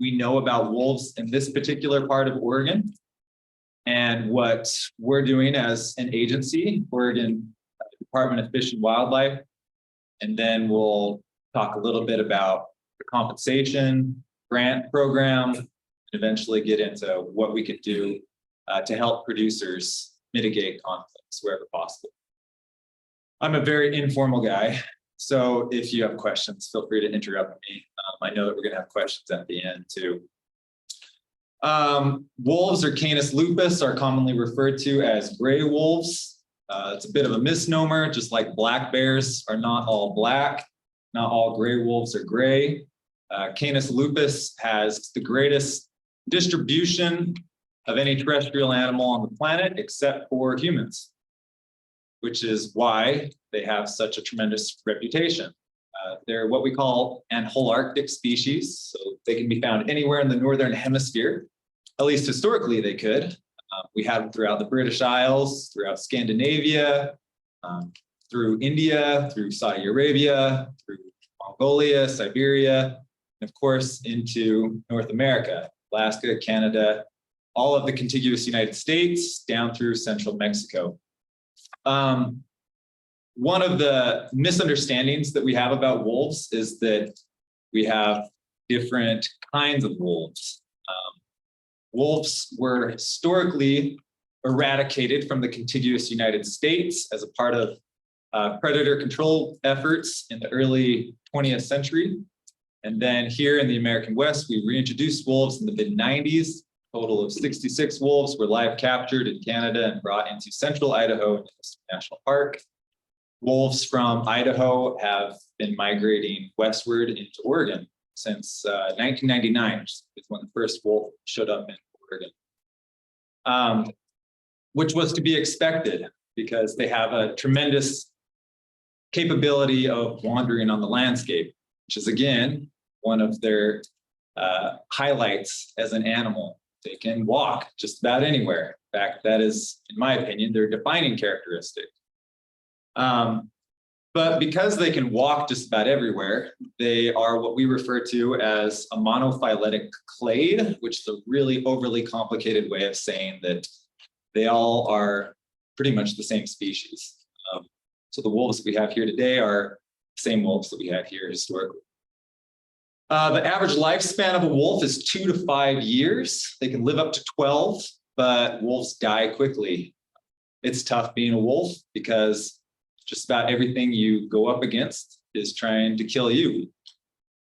we know about wolves in this particular part of Oregon and what we're doing as an agency, Oregon Department of Fish and Wildlife. And then we'll talk a little bit about the compensation grant program, and eventually get into what we could do to help producers mitigate conflicts wherever possible. I'm a very informal guy, so if you have questions, feel free to interrupt me. I know that we're going to have questions at the end too. Wolves, or Canis lupus, are commonly referred to as gray wolves. It's a bit of a misnomer, just like black bears are not all black. Not all gray wolves are gray. Canis lupus has the greatest distribution of any terrestrial animal on the planet except for humans, which is why they have such a tremendous reputation. They're what we call an holarctic species, so they can be found anywhere in the northern hemisphere. At least historically they could. We have them throughout the British Isles, throughout Scandinavia, through India, through Saudi Arabia, through Mongolia, Siberia, and of course into North America, Alaska, Canada, all of the contiguous United States, down through central Mexico. One of the misunderstandings that we have about wolves is that we have different kinds of wolves. Wolves were historically eradicated from the contiguous United States as a part of predator control efforts in the early 20th century. And then here in the American West, we reintroduced wolves in the mid-90s. Total of 66 wolves were live captured in Canada and brought into central Idaho National Park. Wolves from Idaho have been migrating westward into Oregon since 1999, which is when the first wolf showed up in Oregon, which was to be expected because they have a tremendous capability of wandering on the landscape, which is again one of their highlights as an animal. They can walk just about anywhere. In fact, that is, in my opinion, their defining characteristic. But because they can walk just about everywhere, they are what we refer to as a monophyletic clade, which is a really overly complicated way of saying that they all are pretty much the same species. So the wolves that we have here today are the same wolves that we have here historically. The average lifespan of a wolf is 2 to 5 years. They can live up to 12, but wolves die quickly. It's tough being a wolf because just about everything you go up against is trying to kill you.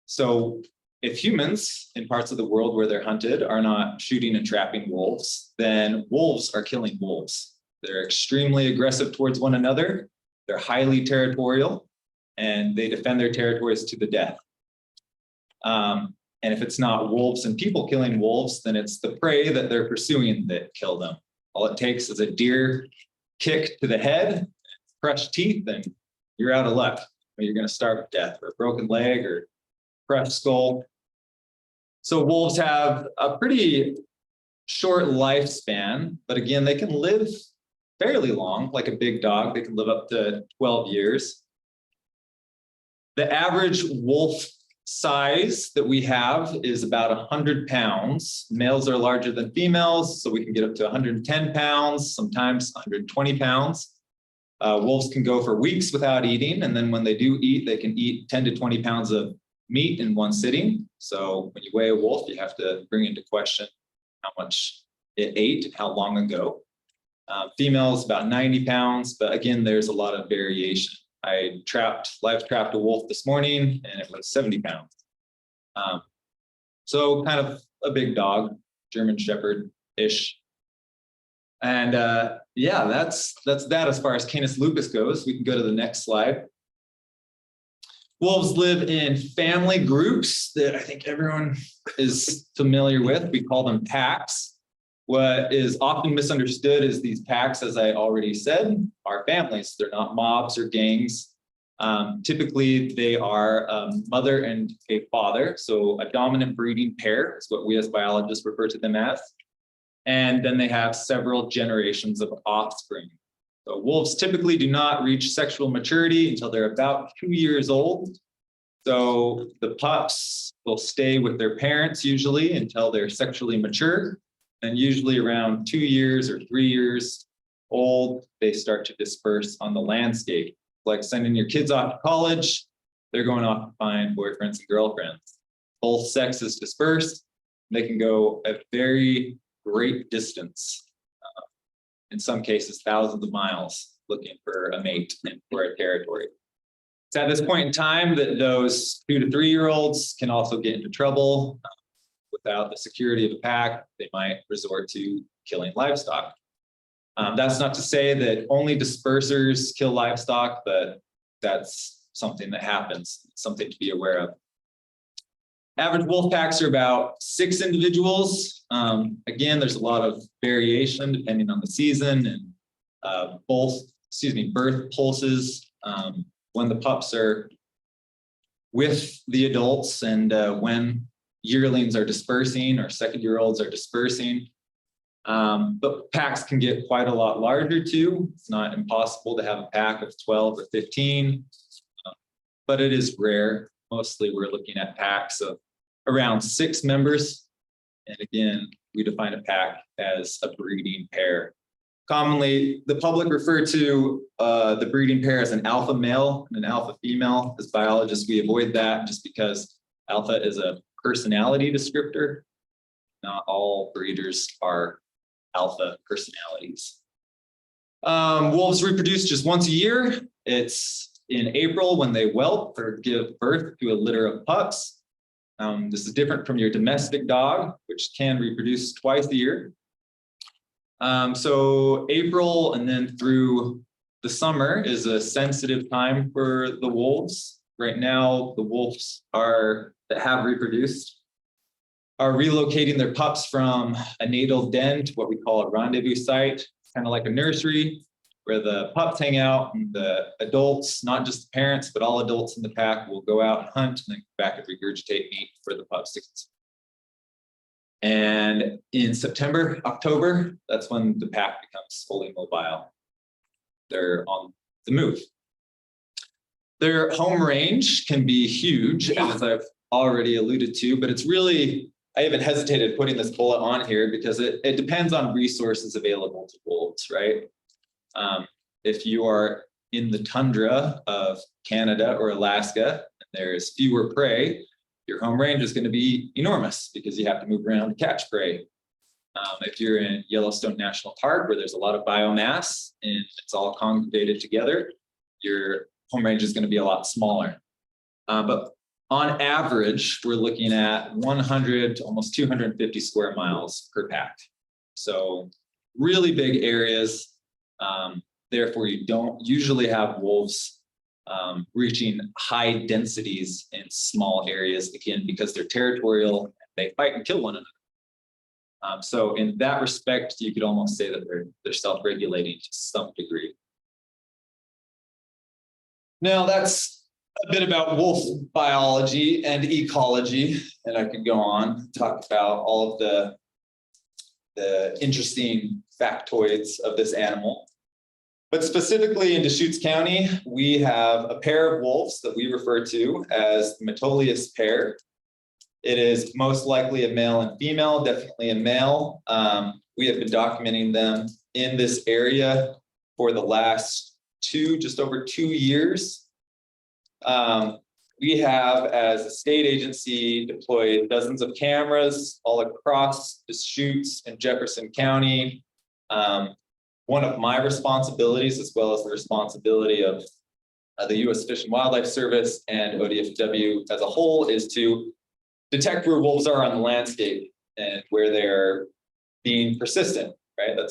So if humans in parts of the world where they're hunted are not shooting and trapping wolves, then wolves are killing wolves. They're extremely aggressive towards one another. They're highly territorial, and they defend their territories to the death. And if it's not wolves and people killing wolves, then it's the prey that they're pursuing that kill them. All it takes is a deer kick to the head, crushed teeth, and you're out of luck. You're going to starve to death, or a broken leg, or crushed skull. So wolves have a pretty short lifespan, but again, they can live fairly long, like a big dog. They can live up to 12 years. The average wolf size that we have is about 100 pounds. Males are larger than females, so we can get up to 110 pounds, sometimes 120 pounds. Wolves can go for weeks without eating, and then when they do eat, they can eat 10 to 20 pounds of meat in one sitting. So when you weigh a wolf, you have to bring into question how much it ate and how long ago. Females about 90 pounds, but again, there's a lot of variation. I live trapped a wolf this morning and it was 70 pounds. So kind of a big dog, German Shepherd-ish. And yeah, that's that as far as Canis lupus goes. We can go to the next slide. Wolves live in family groups that I think everyone is familiar with. We call them packs. What is often misunderstood is these packs, as I already said, are families. They're not mobs or gangs. Typically, they are a mother and a father. So a dominant breeding pair is what we as biologists refer to them as. And then they have several generations of offspring. So wolves typically do not reach sexual maturity until they're about 2 years old. So the pups will stay with their parents usually until they're sexually mature. And usually around 2 years or 3 years old, they start to disperse on the landscape. Like sending your kids off to college, they're going off to find boyfriends and girlfriends. Both sexes disperse. They can go a very great distance, in some cases thousands of miles, looking for a mate and for a territory. It's at this point in time that those 2 to 3 year olds can also get into trouble. Without the security of a pack, they might resort to killing livestock. That's not to say that only dispersers kill livestock, but that's something that happens, something to be aware of. Average wolf packs are about 6 individuals. Again, there's a lot of variation depending on the season and birth pulses. When the pups are with the adults and when yearlings are dispersing or second-year-olds are dispersing. But packs can get quite a lot larger too. It's not impossible to have a pack of 12 or 15, but it is rare. Mostly we're looking at packs of around 6 members. And again, we define a pack as a breeding pair. Commonly, the public refer to the breeding pair as an alpha male and an alpha female. As biologists, we avoid that just because alpha is a personality descriptor. Not all breeders are alpha personalities. Wolves reproduce just once a year. It's in April when they whelp or give birth to a litter of pups. This is different from your domestic dog, which can reproduce twice a year. So April and then through the summer is a sensitive time for the wolves. Right now, the wolves that have reproduced are relocating their pups from a natal den to what we call a rendezvous site, kind of like a nursery where the pups hang out and the adults, not just the parents, but all adults in the pack will go out and hunt and then come back and regurgitate meat for the pups to consume. And in September, October, that's when the pack becomes fully mobile. They're on the move. Their home range can be huge, as I've already alluded to, but it's really, I even hesitated putting this bullet on here because it depends on resources available to wolves, right? If you are in the tundra of Canada or Alaska, and there's fewer prey, your home range is going to be enormous because you have to move around to catch prey. If you're in Yellowstone National Park, where there's a lot of biomass and it's all congregated together, your home range is going to be a lot smaller. But on average, we're looking at 100 to almost 250 square miles per pack. So really big areas. Therefore, you don't usually have wolves reaching high densities in small areas, again, because they're territorial, and they fight and kill one another. So in that respect, you could almost say that they're self-regulating to some degree. Now that's a bit about wolf biology and ecology, and I could go on and talk about all of the interesting factoids of this animal. But specifically in Deschutes County, we have a pair of wolves that we refer to as the Metolius pair. It is most likely a male and female, definitely a male. We have been documenting them in this area for the last just over 2 years. We have, as a state agency, deployed dozens of cameras all across Deschutes and Jefferson County. One of my responsibilities, as well as the responsibility of the U.S. Fish and Wildlife Service and ODFW as a whole, is to detect where wolves are on the landscape and where they're being persistent, right? I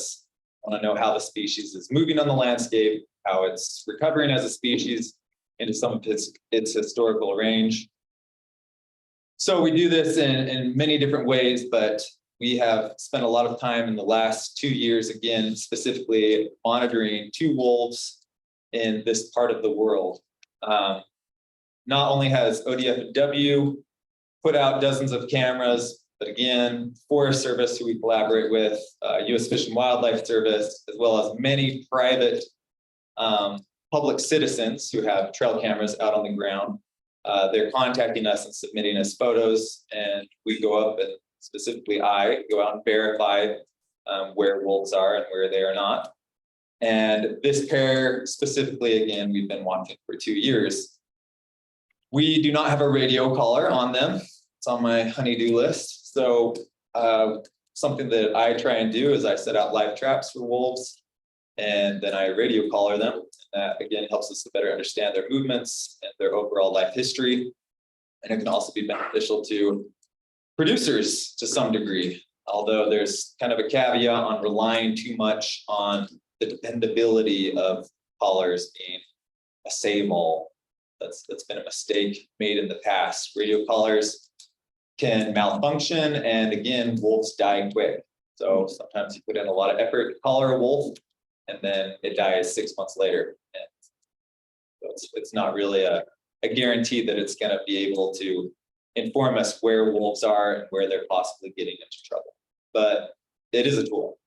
want to know how the species is moving on the landscape, how it's recovering as a species into some of its historical range. So we do this in many different ways, but we have spent a lot of time in the last 2 years, again, specifically monitoring 2 wolves in this part of the world. Not only has ODFW put out dozens of cameras, but again, Forest Service, who we collaborate with, U.S. Fish and Wildlife Service, as well as many private public citizens who have trail cameras out on the ground. They're contacting us and submitting us photos, and we go up and specifically I go out and verify where wolves are and where they are not. And this pair specifically, again, we've been watching for 2 years. We do not have a radio collar on them. It's on my honey-do list. So something that I try and do is I set out live traps for wolves, and then I radio collar them. And that, again, helps us to better understand their movements and their overall life history. And it can also be beneficial to producers to some degree, although there's kind of a caveat on relying too much on the dependability of collars being a save-all. That's been a mistake made in the past. Radio collars can malfunction, and again, wolves die quick. So sometimes you put in a lot of effort to collar a wolf, and then it dies 6 months later. And so it's not really a guarantee that it's going to be able to inform us where wolves are and where they're possibly getting into trouble. But it is a tool.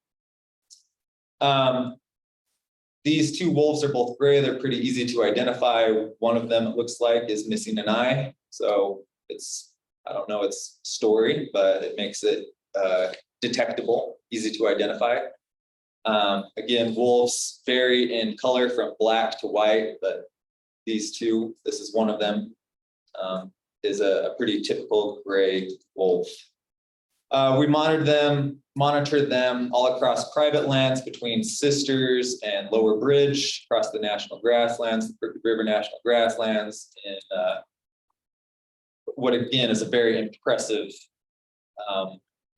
These 2 wolves are both gray. They're pretty easy to identify. One of them, it looks like, is missing an eye. So I don't know its story, but it makes it detectable, easy to identify. Again, wolves vary in color from black to white, but these 2, this is one of them, is a pretty typical gray wolf. We monitor them all across private lands between Sisters and Lower Bridge, across the national grasslands, the River National Grasslands, and what again is a very impressive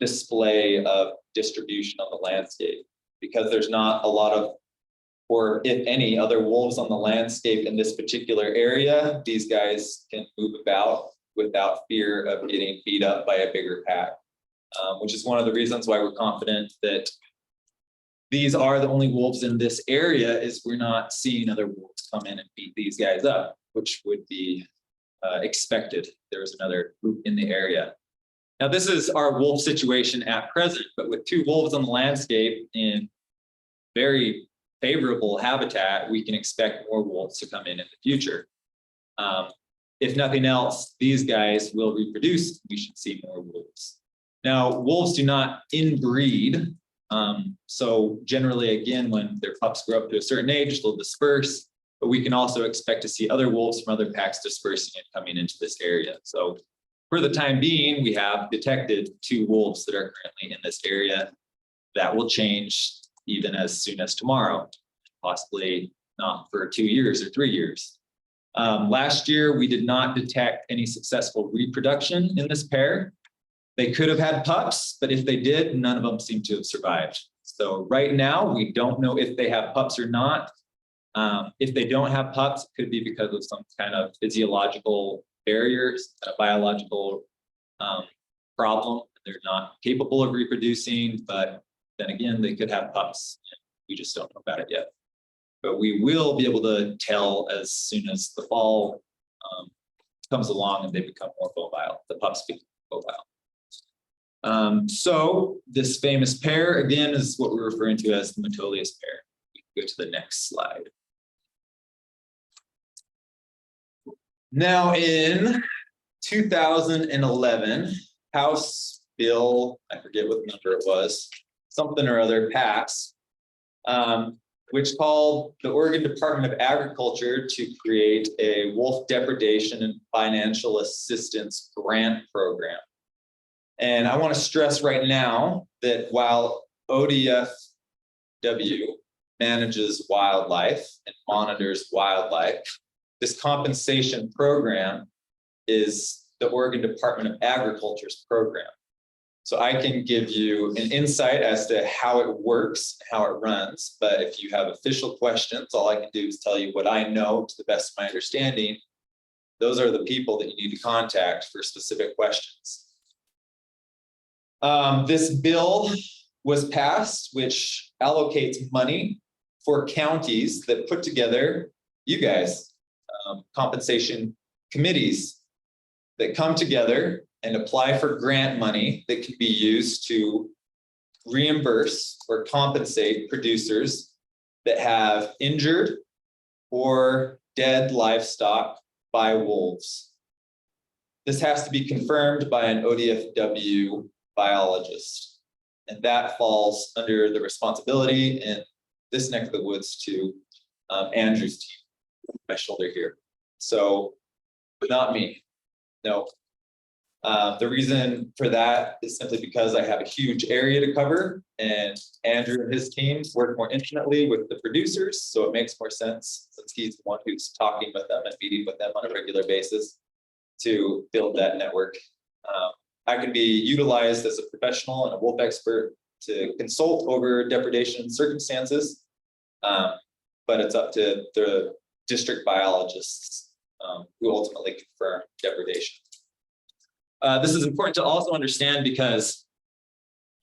display of distribution on the landscape, because there's not a lot of, or if any, other wolves on the landscape in this particular area. These guys can move about without fear of getting beat up by a bigger pack, which is one of the reasons why we're confident that these are the only wolves in this area, is we're not seeing other wolves come in and beat these guys up, which would be expected. There was another group in the area. Now, this is our wolf situation at present, but with 2 wolves on the landscape in very favorable habitat, we can expect more wolves to come in the future. If nothing else, these guys will reproduce. We should see more wolves. Now, wolves do not inbreed. So generally, again, when their pups grow up to a certain age, they'll disperse, but we can also expect to see other wolves from other packs dispersing and coming into this area. So for the time being, we have detected 2 wolves that are currently in this area. That will change even as soon as tomorrow, possibly not for 2 years or 3 years. Last year, we did not detect any successful reproduction in this pair. They could have had pups, but if they did, none of them seem to have survived. So right now, we don't know if they have pups or not. If they don't have pups, it could be because of some kind of physiological barriers, a biological problem. They're not capable of reproducing, but then again, they could have pups. We just don't know about it yet. But we will be able to tell as soon as the fall comes along and they become more mobile, the pups become mobile. So this famous pair, again, is what we're referring to as the Metolius pair. We can go to the next slide. Now in 2011, House Bill, I forget what number it was, something or other passed, which called the Oregon Department of Agriculture to create a wolf depredation and financial assistance grant program. And I want to stress right now that while ODFW manages wildlife and monitors wildlife, this compensation program is the Oregon Department of Agriculture's program. So I can give you an insight as to how it works, how it runs, but if you have official questions, all I can do is tell you what I know to the best of my understanding. Those are the people that you need to contact for specific questions. This bill was passed, which allocates money for counties that put together, you guys, compensation committees that come together and apply for grant money that can be used to reimburse or compensate producers that have injured or dead livestock by wolves. This has to be confirmed by an ODFW biologist, and that falls under the responsibility in this neck of the woods to Andrew's team, my shoulder here. So, but not me, no. The reason for that is simply because I have a huge area to cover, and Andrew and his teams work more intimately with the producers, so it makes more sense since he's the one who's talking with them and meeting with them on a regular basis to build that network. I can be utilized as a professional and a wolf expert to consult over depredation circumstances, but it's up to the district biologists who ultimately confirm depredation. This is important to also understand because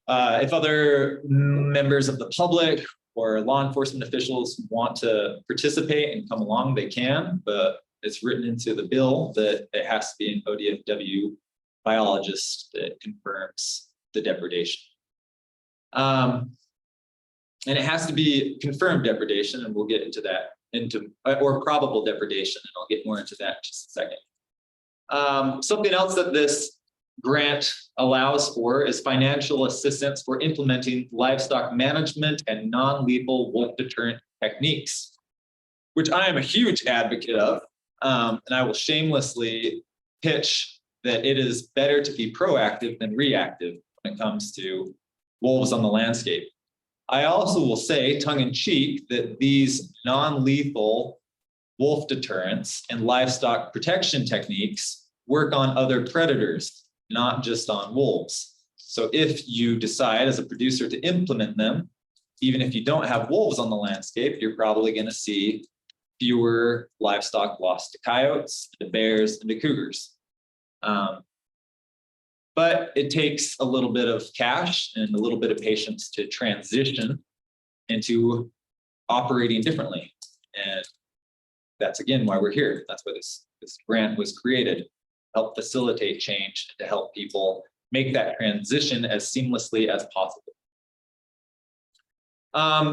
if other members of the public or law enforcement officials want to participate and come along, they can, but it's written into the bill that it has to be an ODFW biologist that confirms the depredation. And it has to be confirmed depredation, and we'll get into that, or probable depredation, and I'll get more into that in just a second. Something else that this grant allows for is financial assistance for implementing livestock management and non-lethal wolf deterrent techniques, which I am a huge advocate of, and I will shamelessly pitch that it is better to be proactive than reactive when it comes to wolves on the landscape. I also will say, tongue in cheek, that these non-lethal wolf deterrence and livestock protection techniques work on other predators, not just on wolves. So if you decide as a producer to implement them, even if you don't have wolves on the landscape, you're probably going to see fewer livestock lost to coyotes, to bears, and to cougars. But it takes a little bit of cash and a little bit of patience to transition into operating differently. And that's again why we're here. That's why this grant was created, to help facilitate change, to help people make that transition as seamlessly as possible.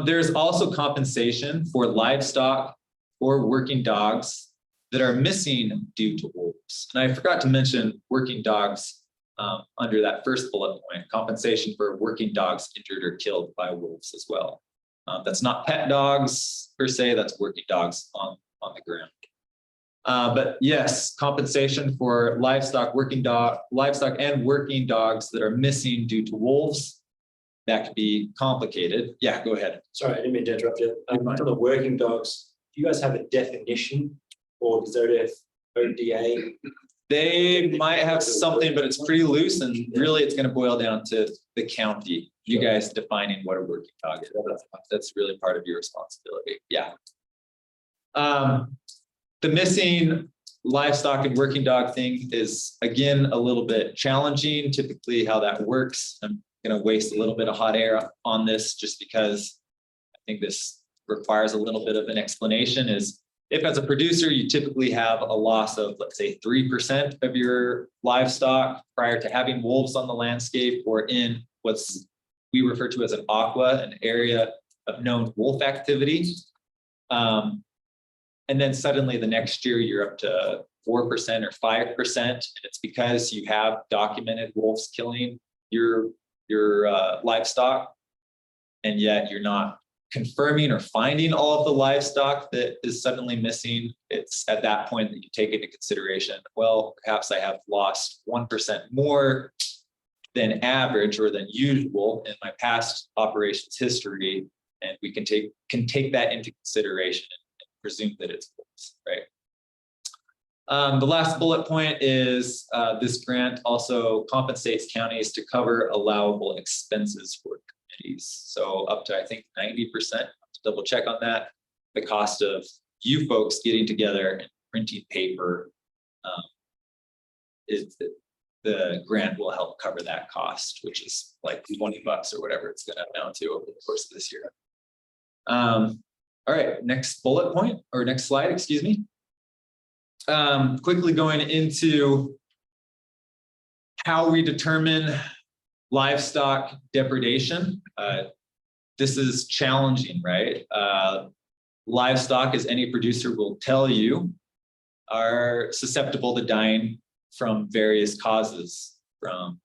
There's also compensation for livestock or working dogs that are missing due to wolves. And I forgot to mention working dogs under that first bullet point, compensation for working dogs injured or killed by wolves as well. That's not pet dogs per se, that's working dogs on the ground. But yes, compensation for livestock and working dogs that are missing due to wolves. That could be complicated. Yeah, go ahead. Sorry, I didn't mean to interrupt you. For the working dogs, do you guys have a definition, or does ODA? They might have something, but it's pretty loose, and really it's going to boil down to the county. You guys defining what a working dog is. That's really part of your responsibility. Yeah. The missing livestock and working dog thing is, again, a little bit challenging. Typically how that works, I'm going to waste a little bit of hot air on this just because I think this requires a little bit of an explanation. Is if as a producer, you typically have a loss of, let's say, 3% of your livestock prior to having wolves on the landscape, or in what's we refer to as an aqua, an area of known wolf activity. And then suddenly the next year you're up to 4% or 5%. And it's because you have documented wolves killing your livestock, and yet you're not confirming or finding all of the livestock that is suddenly missing. It's at that point that you take into consideration, well, perhaps I have lost 1% more than average or than usual in my past operations history, and we can take that into consideration and presume that it's wolves, right? The last bullet point is this grant also compensates counties to cover allowable expenses for committees. So up to, I think, 90%, double check on that. The cost of you folks getting together and printing paper is the grant will help cover that cost, which is like $20 or whatever it's going to amount to over the course of this year. All right, next bullet point, or next slide, excuse me. Quickly going into how we determine livestock depredation. This is challenging, right? Livestock, as any producer will tell you, are susceptible to dying from various causes, from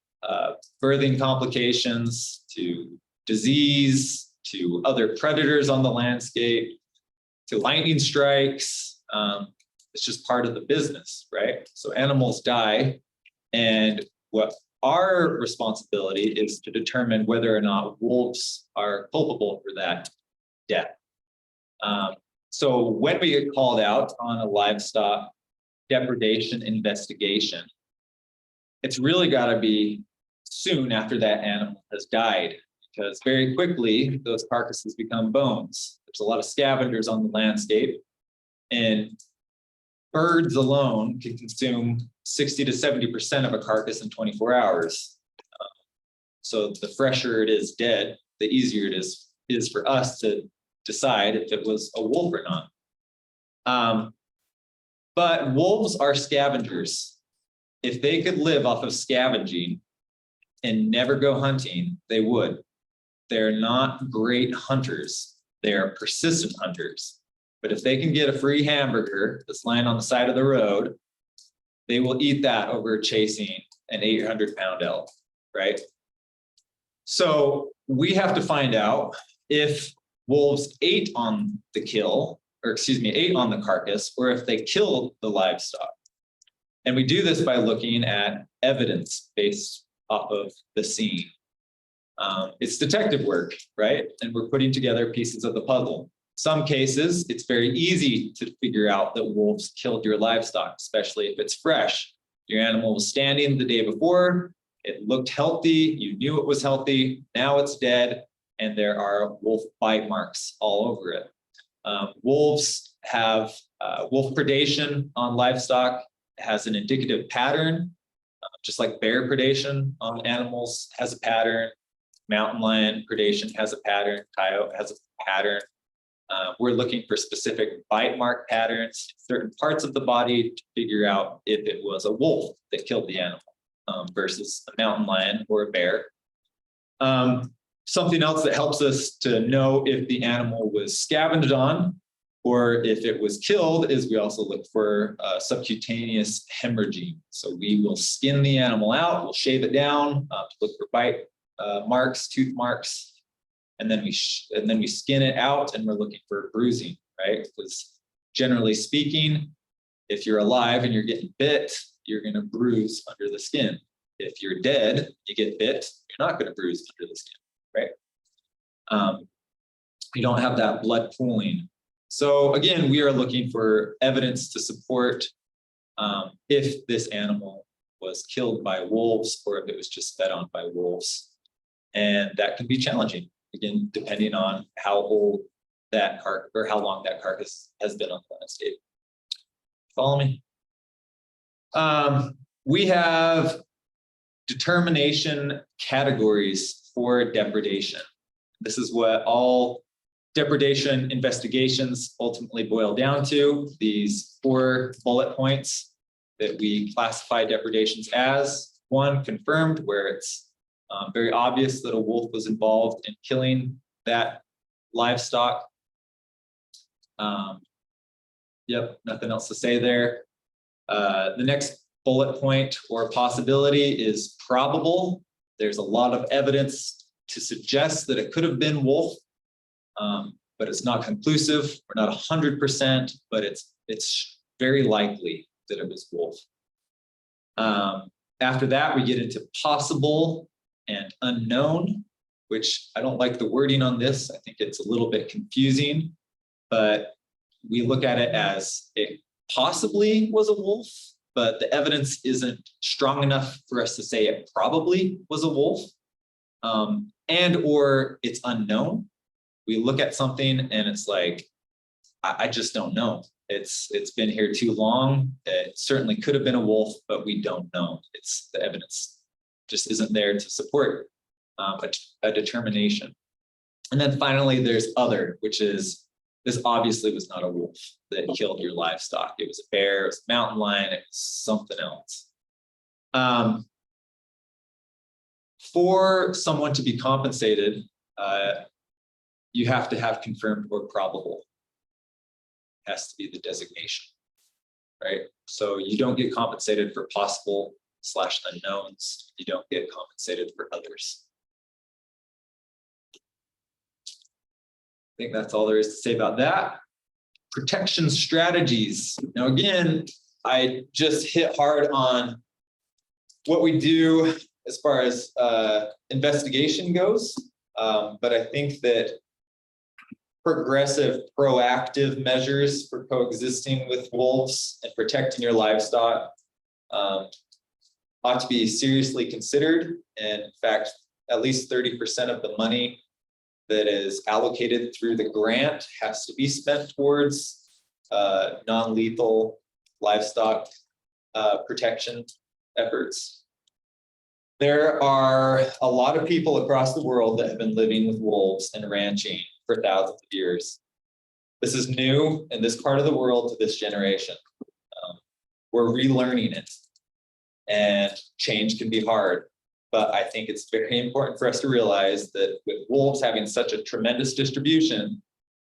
birthing complications to disease, to other predators on the landscape, to lightning strikes. It's just part of the business, right? So animals die, and what our responsibility is to determine whether or not wolves are culpable for that death. So when we get called out on a livestock depredation investigation, it's really got to be soon after that animal has died, because very quickly those carcasses become bones. There's a lot of scavengers on the landscape, and birds alone can consume 60 to 70% of a carcass in 24 hours. So the fresher it is dead, the easier it is for us to decide if it was a wolf or not. But wolves are scavengers. If they could live off of scavenging and never go hunting, they would. They're not great hunters. They are persistent hunters. But if they can get a free hamburger that's lying on the side of the road, they will eat that over chasing an 800-pound elk, right? So we have to find out if wolves ate on the carcass, or if they killed the livestock. And we do this by looking at evidence based off of the scene. It's detective work, right? And we're putting together pieces of the puzzle. Some cases, it's very easy to figure out that wolves killed your livestock, especially if it's fresh. Your animal was standing the day before, it looked healthy, you knew it was healthy, now it's dead, and there are wolf bite marks all over it. Wolves have wolf predation on livestock has an indicative pattern, just like bear predation on animals has a pattern. Mountain lion predation has a pattern, coyote has a pattern. We're looking for specific bite mark patterns, certain parts of the body to figure out if it was a wolf that killed the animal versus a mountain lion or a bear. Something else that helps us to know if the animal was scavenged on or if it was killed is we also look for subcutaneous hemorrhaging. So we will skin the animal out, we'll shave it down to look for bite marks, tooth marks, and then we skin it out and we're looking for bruising, right? Because generally speaking, if you're alive and you're getting bit, you're going to bruise under the skin. If you're dead, you get bit, you're not going to bruise under the skin, right? You don't have that blood pooling. So again, we are looking for evidence to support if this animal was killed by wolves or if it was just fed on by wolves. And that can be challenging, again, depending on how old that carcass or how long that carcass has been on the landscape. Follow me? We have determination categories for depredation. This is what all depredation investigations ultimately boil down to, these 4 bullet points that we classify depredations as. 1, confirmed, where it's very obvious that a wolf was involved in killing that livestock. Yep, nothing else to say there. The next bullet point or possibility is probable. There's a lot of evidence to suggest that it could have been wolf, but it's not conclusive. We're not 100%, but it's very likely that it was wolf. After that, we get into possible and unknown, which I don't like the wording on this. I think it's a little bit confusing, but we look at it as it possibly was a wolf, but the evidence isn't strong enough for us to say it probably was a wolf, and or it's unknown. We look at something and it's like, I just don't know. It's been here too long. It certainly could have been a wolf, but we don't know. The evidence just isn't there to support a determination. And then finally, there's other, which is this obviously was not a wolf that killed your livestock. It was a bear, it was a mountain lion, it was something else. For someone to be compensated, you have to have confirmed or probable. It has to be the designation, right? So you don't get compensated for possible / unknowns. You don't get compensated for others. I think that's all there is to say about that. Protection strategies. Now, again, I just hit hard on what we do as far as investigation goes, but I think that progressive, proactive measures for coexisting with wolves and protecting your livestock ought to be seriously considered. And in fact, at least 30% of the money that is allocated through the grant has to be spent towards non-lethal livestock protection efforts. There are a lot of people across the world that have been living with wolves and ranching for thousands of years. This is new in this part of the world to this generation. We're relearning it, and change can be hard. But I think it's very important for us to realize that with wolves having such a tremendous distribution,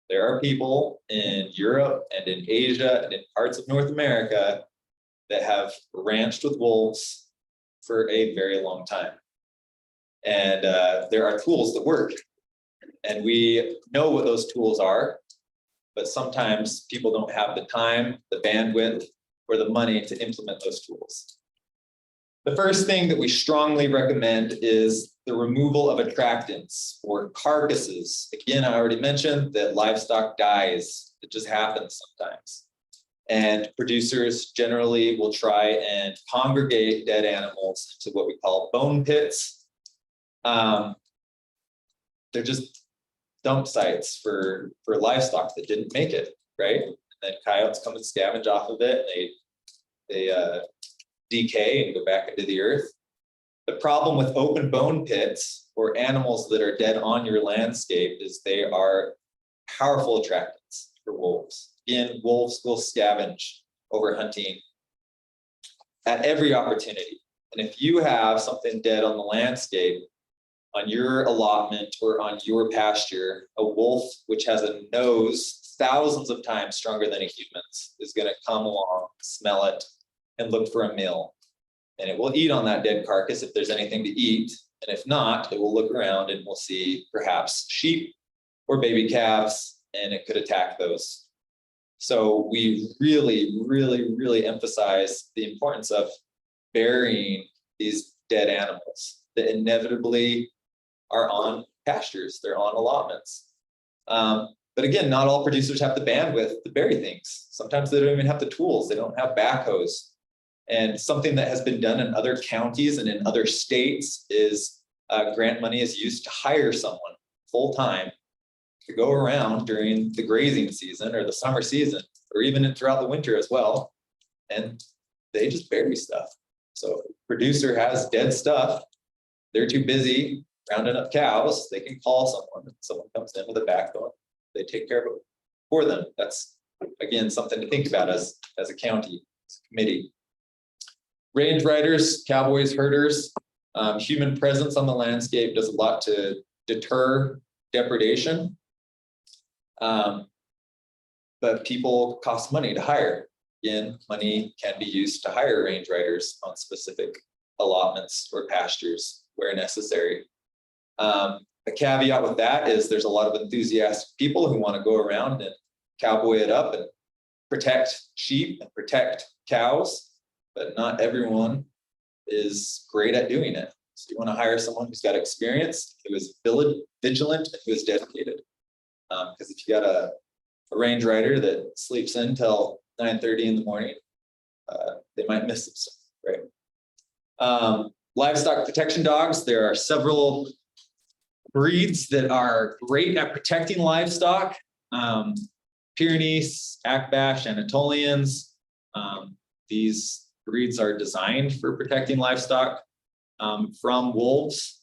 there are people in Europe and in Asia and in parts of North America that have ranched with wolves for a very long time. And there are tools that work. And we know what those tools are, but sometimes people don't have the time, the bandwidth, or the money to implement those tools. The first thing that we strongly recommend is the removal of attractants or carcasses. Again, I already mentioned that livestock dies. It just happens sometimes. And producers generally will try and congregate dead animals to what we call bone pits. They're just dump sites for livestock that didn't make it, right? And then coyotes come and scavenge off of it. They decay and go back into the earth. The problem with open bone pits or animals that are dead on your landscape is they are powerful attractants for wolves. Again, wolves will scavenge over hunting at every opportunity. And if you have something dead on the landscape, on your allotment or on your pasture, a wolf, which has a nose thousands of times stronger than a human's, is going to come along, smell it, and look for a meal. And it will eat on that dead carcass if there's anything to eat. And if not, it will look around and we'll see perhaps sheep or baby calves, and it could attack those. So we really emphasize the importance of burying these dead animals that inevitably are on pastures, they're on allotments. But again, not all producers have the bandwidth to bury things. Sometimes they don't even have the tools, they don't have backhoes. And something that has been done in other counties and in other states is grant money is used to hire someone full-time to go around during the grazing season or the summer season, or even throughout the winter as well. And they just bury stuff. So producer has dead stuff. They're too busy rounding up cows. They can call someone. Someone comes in with a backhoe. They take care of it for them. That's, again, something to think about as a county, as a committee. Range riders, cowboys, herders, human presence on the landscape does a lot to deter depredation. But people cost money to hire. Again, money can be used to hire range riders on specific allotments or pastures where necessary. A caveat with that is there's a lot of enthusiastic people who want to go around and cowboy it up and protect sheep and protect cows, but not everyone is great at doing it. So you want to hire someone who's got experience, who is vigilant, and who is dedicated. Because if you got a range rider that sleeps in till 9:30 in the morning, they might miss some stuff, right? Livestock protection dogs, there are several breeds that are great at protecting livestock. Pyrenees, Akbash, Anatolians. These breeds are designed for protecting livestock from wolves.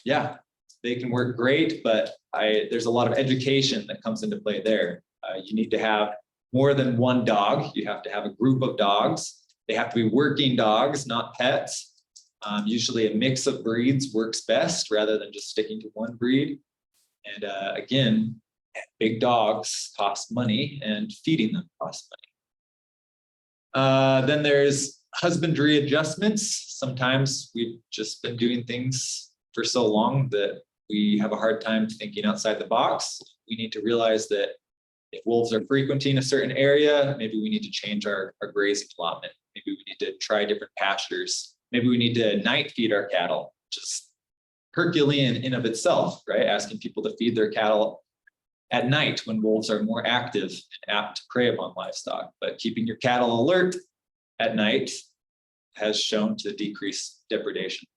Yeah, they can work great, but there's a lot of education that comes into play there. You need to have more than one dog. You have to have a group of dogs. They have to be working dogs, not pets. Usually a mix of breeds works best rather than just sticking to one breed. And again, big dogs cost money and feeding them costs money. Then there's husbandry adjustments. Sometimes we've just been doing things for so long that we have a hard time thinking outside the box. We need to realize that if wolves are frequenting a certain area, maybe we need to change our grazing allotment. Maybe we need to try different pastures. Maybe we need to night feed our cattle, just Herculean in of itself, right? Asking people to feed their cattle at night when wolves are more active and apt to prey upon livestock. But keeping your cattle alert at night has shown to decrease depredation.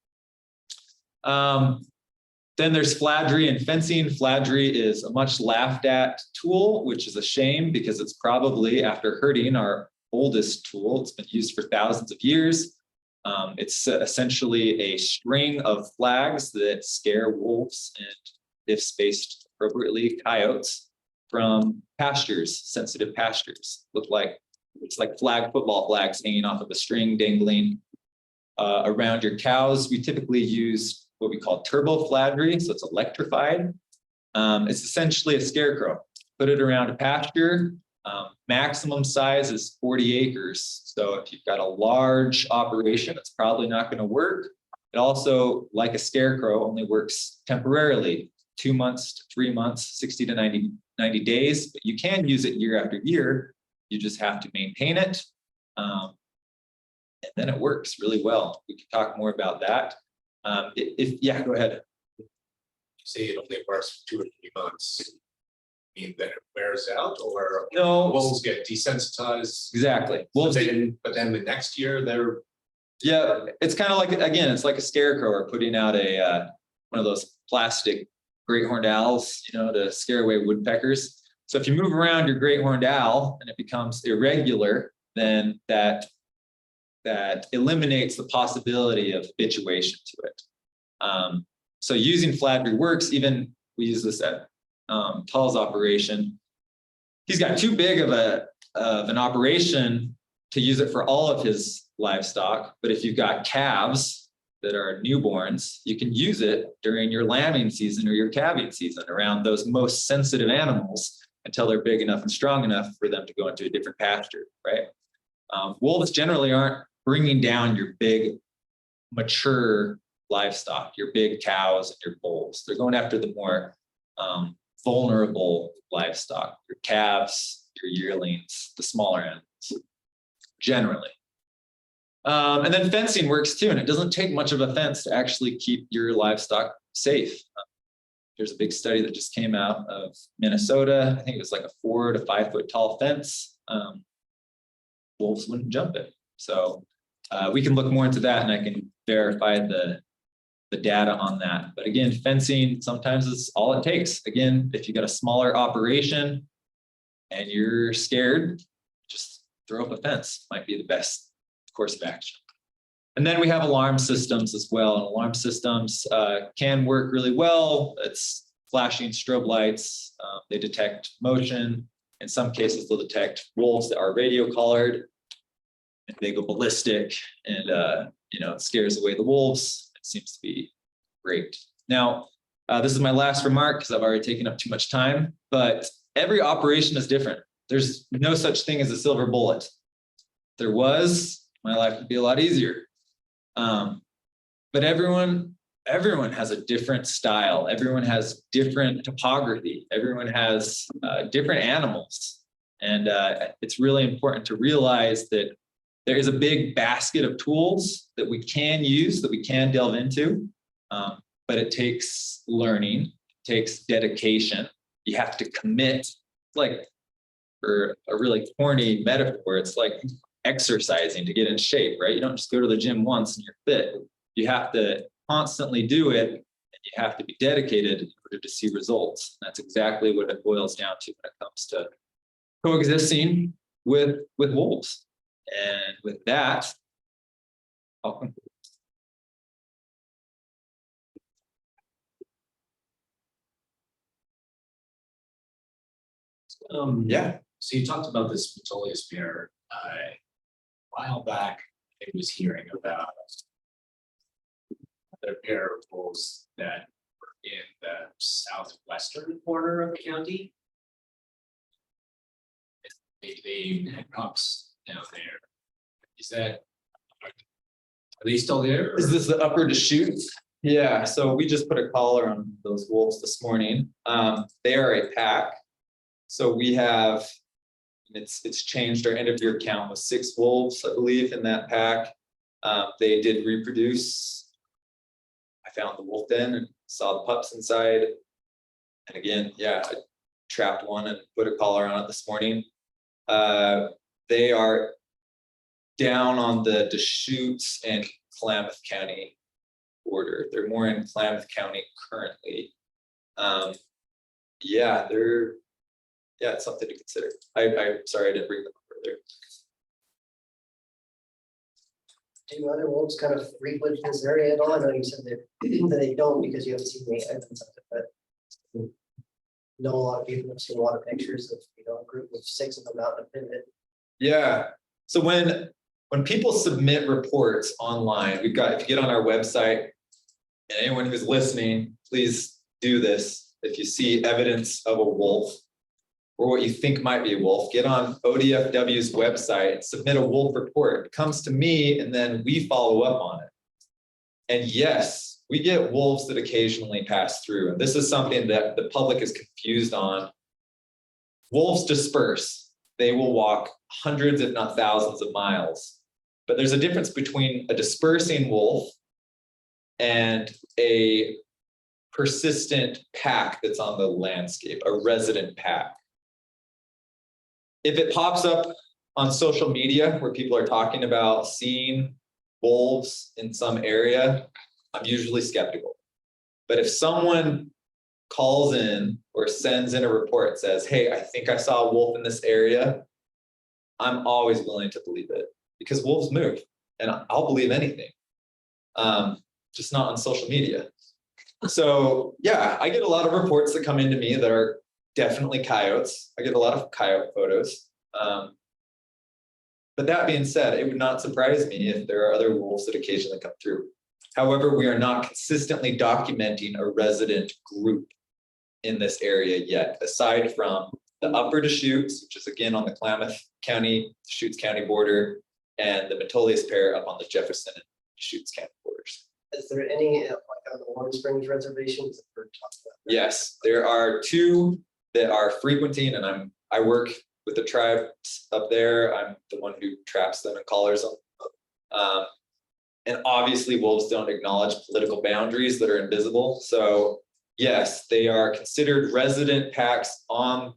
Then there's fladry and fencing. Fladry is a much laughed at tool, which is a shame because it's probably, after herding, our oldest tool. It's been used for thousands of years. It's essentially a string of flags that scare wolves and, if spaced appropriately, coyotes from pastures, sensitive pastures. It's like football flags hanging off of a string dangling around your cows. We typically use what we call turbo fladry, so it's electrified. It's essentially a scarecrow. Put it around a pasture. Maximum size is 40 acres. So if you've got a large operation, it's probably not going to work. It also, like a scarecrow, only works temporarily, 2 months to 3 months, 60 to 90 days, but you can use it year after year. You just have to maintain it. And then it works really well. We can talk more about that. Yeah, go ahead. You say it only works for 2 or 3 months. Mean that it wears out, or No, wolves get desensitized? exactly. Wolves, But then the next year they're. yeah, it's kind of like, again, it's like a scarecrower putting out a one of those plastic great horned owls, you know, to scare away woodpeckers. So if you move around your great horned owl and it becomes irregular, then that eliminates the possibility of habituation to it. So using Flattery works. Even we use this at Tull's operation. He's got too big of an operation to use it for all of his livestock. But if you've got calves that are newborns, you can use it during your lambing season or your calving season around those most sensitive animals until they're big enough and strong enough for them to go into a different pasture, right? Wolves generally aren't bringing down your big, mature livestock, your big cows and your bulls. They're going after the more vulnerable livestock, your calves, your yearlings, the smaller animals, generally. And then fencing works too, and it doesn't take much of a fence to actually keep your livestock safe. There's a big study that just came out of Minnesota. I think it was like a 4 to 5 foot tall fence. Wolves wouldn't jump it. So we can look more into that, and I can verify the data on that. But again, fencing sometimes is all it takes. Again, if you got a smaller operation and you're scared, just throw up a fence. Might be the best course of action. And then we have alarm systems as well. And alarm systems can work really well. It's flashing strobe lights. They detect motion. In some cases, they'll detect wolves that are radio collared. And they go ballistic, and it scares away the wolves. It seems to be great. Now, this is my last remark because I've already taken up too much time. But every operation is different. There's no such thing as a silver bullet. If there was, my life would be a lot easier. But everyone has a different style. Everyone has different topography. Everyone has different animals. And it's really important to realize that there is a big basket of tools that we can use, that we can delve into, but it takes learning, it takes dedication. You have to commit, like, for a really corny metaphor, it's like exercising to get in shape, right? You don't just go to the gym once and you're fit. You have to constantly do it, and you have to be dedicated in order to see results. And that's exactly what it boils down to when it comes to coexisting with wolves. And with that, I'll conclude. Yeah, so you talked about this Metolius bear. A while back, I was hearing about another pair of wolves that were in the southwestern corner of the county. They had pups down there. Is that, are they still there? Is this the upper Deschutes? Yeah, so we just put a collar on those wolves this morning. They are a pack. So we have, it's changed, our end of year count was 6 wolves, I believe, in that pack. They did reproduce. I found the wolf den and saw the pups inside. And again, yeah, I trapped one and put a collar on it this morning. They are down on the Deschutes and Klamath County border. They're more in Klamath County currently. Yeah, it's something to consider. I'm sorry I didn't bring them up earlier. Do other wolves kind of frequent this area at all? I know you said that they don't because you haven't seen the evidence of it, but I know a lot of people have seen a lot of pictures of, a group of 6 of them out in a pivot. Yeah. So when people submit reports online, if you get on our website, and anyone who's listening, please do this. If you see evidence of a wolf or what you think might be a wolf, get on ODFW's website, submit a wolf report. It comes to me, and then we follow up on it. And yes, we get wolves that occasionally pass through. And this is something that the public is confused on. Wolves disperse. They will walk hundreds, if not thousands of miles. But there's a difference between a dispersing wolf and a persistent pack that's on the landscape, a resident pack. If it pops up on social media where people are talking about seeing wolves in some area, I'm usually skeptical. But if someone calls in or sends in a report, says, hey, I think I saw a wolf in this area, I'm always willing to believe it, because wolves move and I'll believe anything. Just not on social media. So yeah, I get a lot of reports that come into me that are definitely coyotes. I get a lot of coyote photos. But that being said, it would not surprise me if there are other wolves that occasionally come through. However, we are not consistently documenting a resident group in this area yet, aside from the upper Deschutes, which is again on the Klamath County, Deschutes County border, and the Metolius pair up on the Jefferson and Deschutes County borders. Is there any, like on the Warm Springs reservations that we're talking about? Yes, there are two that are frequenting, and I work with the tribe up there. I'm the one who traps them and collars them. And obviously wolves don't acknowledge political boundaries that are invisible. So yes, they are considered resident packs on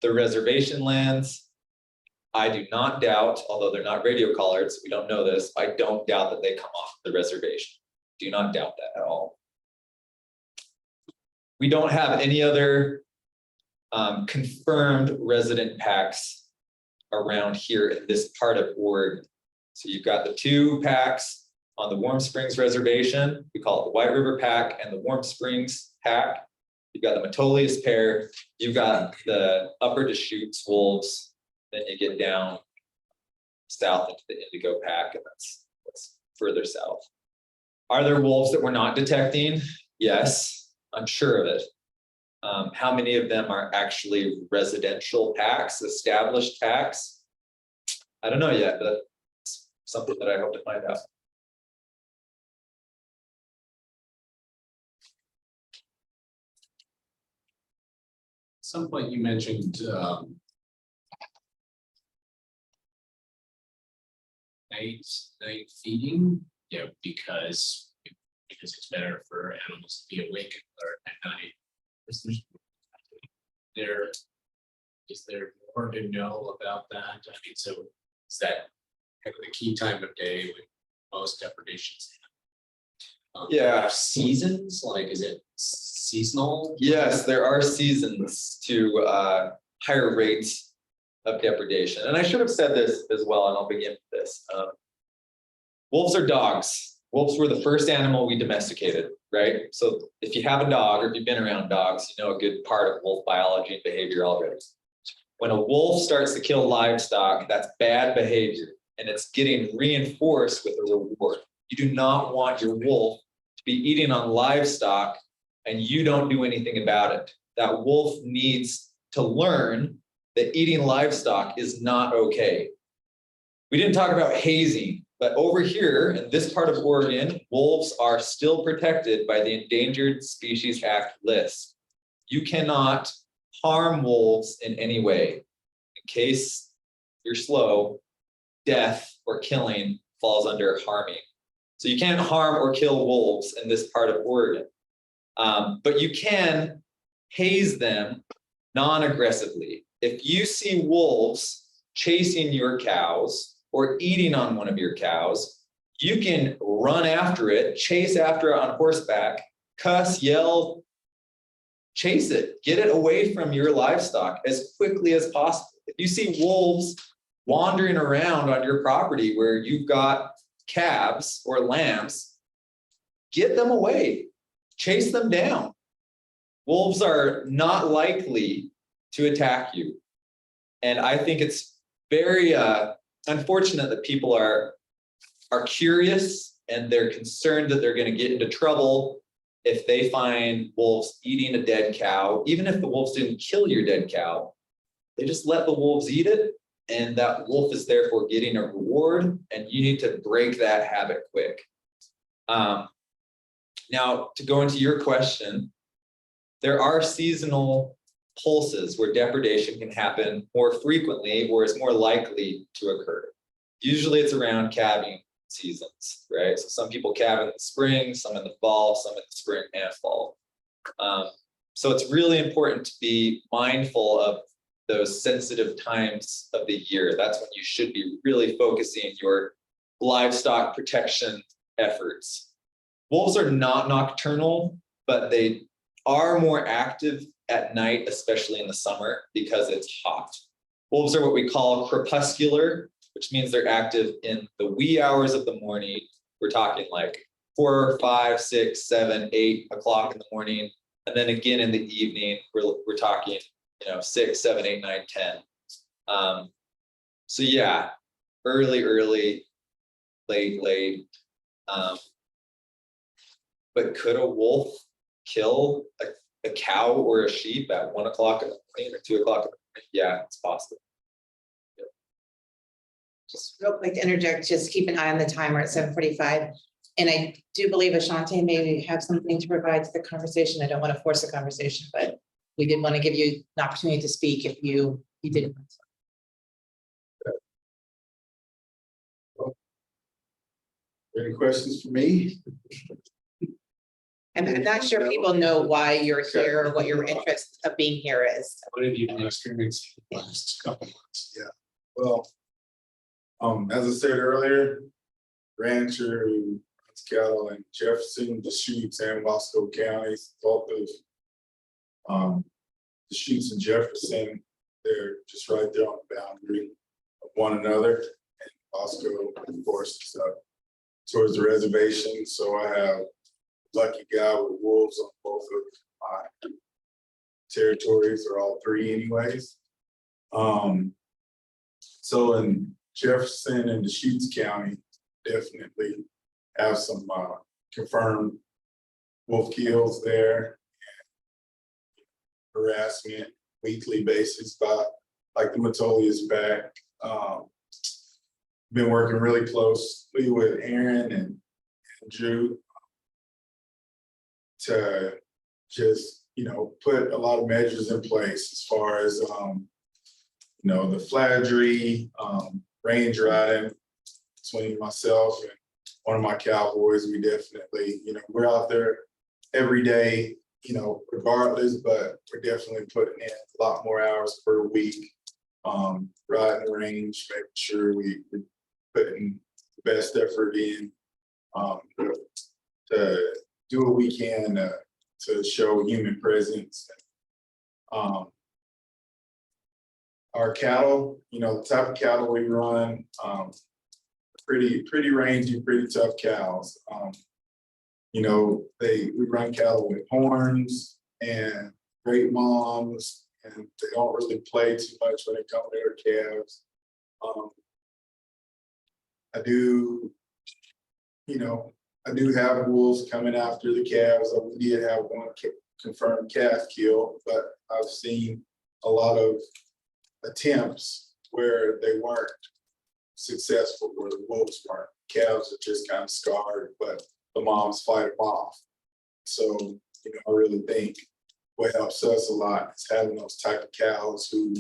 the reservation lands. I do not doubt, although they're not radio collared, so we don't know this, I don't doubt that they come off the reservation. Do not doubt that at all. We don't have any other confirmed resident packs around here in this part of Oregon. So you've got the two packs on the Warm Springs Reservation. We call it the White River Pack and the Warm Springs Pack. You've got the Metolius pair. You've got the upper Deschutes wolves. Then you get down south into the Indigo Pack, and that's further south. Are there wolves that we're not detecting? Yes, I'm sure of it. How many of them are actually residential packs, established packs? I don't know yet, but it's something that I hope to find out. At some point you mentioned night feeding, because it's better for animals to be awake at night. Is there more to know about that? I mean, so is that kind of the key time of day when most depredations happen? Yeah. Seasons, like, is it seasonal? Yes, there are seasons to higher rates of depredation. And I should have said this as well, and I'll begin with this. Wolves are dogs. Wolves were the first animal we domesticated, right? So if you have a dog or if you've been around dogs, you know a good part of wolf biology and behavior already. When a wolf starts to kill livestock, that's bad behavior, and it's getting reinforced with a reward. You do not want your wolf to be eating on livestock and you don't do anything about it. That wolf needs to learn that eating livestock is not okay. We didn't talk about hazing, but over here in this part of Oregon, wolves are still protected by the Endangered Species Act list. You cannot harm wolves in any way. In case you're slow, death or killing falls under harming. So you can't harm or kill wolves in this part of Oregon. But you can haze them non-aggressively. If you see wolves chasing your cows or eating on one of your cows, you can run after it, chase after it on horseback, cuss, yell, chase it, get it away from your livestock as quickly as possible. If you see wolves wandering around on your property where you've got calves or lambs, get them away, chase them down. Wolves are not likely to attack you. And I think it's very unfortunate that people are curious and they're concerned that they're going to get into trouble if they find wolves eating a dead cow. Even if the wolves didn't kill your dead cow, they just let the wolves eat it, and that wolf is therefore getting a reward, and you need to break that habit quick. Now, to go into your question, there are seasonal pulses where depredation can happen more frequently or is more likely to occur. Usually it's around calving seasons, right? So some people calve in the spring, some in the fall, some in the spring and fall. So it's really important to be mindful of those sensitive times of the year. That's when you should be really focusing your livestock protection efforts. Wolves are not nocturnal, but they are more active at night, especially in the summer, because it's hot. Wolves are what we call crepuscular, which means they're active in the wee hours of the morning. We're talking like 4, 5, 6, 7, 8 o'clock in the morning. And then again in the evening, we're talking, 6, 7, 8, 9, 10. So yeah, early, late. But could a wolf kill a cow or a sheep at 1 o'clock in the morning or 2 o'clock in the morning? Yeah, it's possible. Just real quick to interject, just keep an eye on the timer at 7:45. And I do believe Ashante may have something to provide to the conversation. I don't want to force a conversation, but we did want to give you an opportunity to speak if you didn't. Any questions for me? And I'm not sure people know why you're here or what your interest of being here is. What have you experienced the last couple months? Yeah, well, as I said earlier, rancher who runs cattle in Jefferson, Deschutes, and Wasco counties, both of Deschutes and Jefferson, they're just right there on the boundary of one another. And Wasco, of course, is up towards the reservation. So I have a lucky guy with wolves on both of my territories, or all three anyways. So in Jefferson and Deschutes County, definitely have some confirmed wolf kills there, and harassment weekly basis by like the Metolius back. Been working really closely with Aaron and Drew to just, put a lot of measures in place as far as, the flattery, range riding between myself and one of my cowboys. We definitely, we're out there every day, regardless, but we're definitely putting in a lot more hours per week, riding the range, making sure we're putting the best effort in to do what we can to show human presence. Our cattle, the type of cattle we run, pretty rangy, pretty tough cows. We run cattle with horns and great moms, and they don't really play too much when it comes to their calves. I do have wolves coming after the calves. We did have one confirmed calf kill, but I've seen a lot of attempts where they weren't successful, where the wolves weren't. Calves are just kind of scarred, but the moms fight them off. So, I really think what helps us a lot is having those type of cows who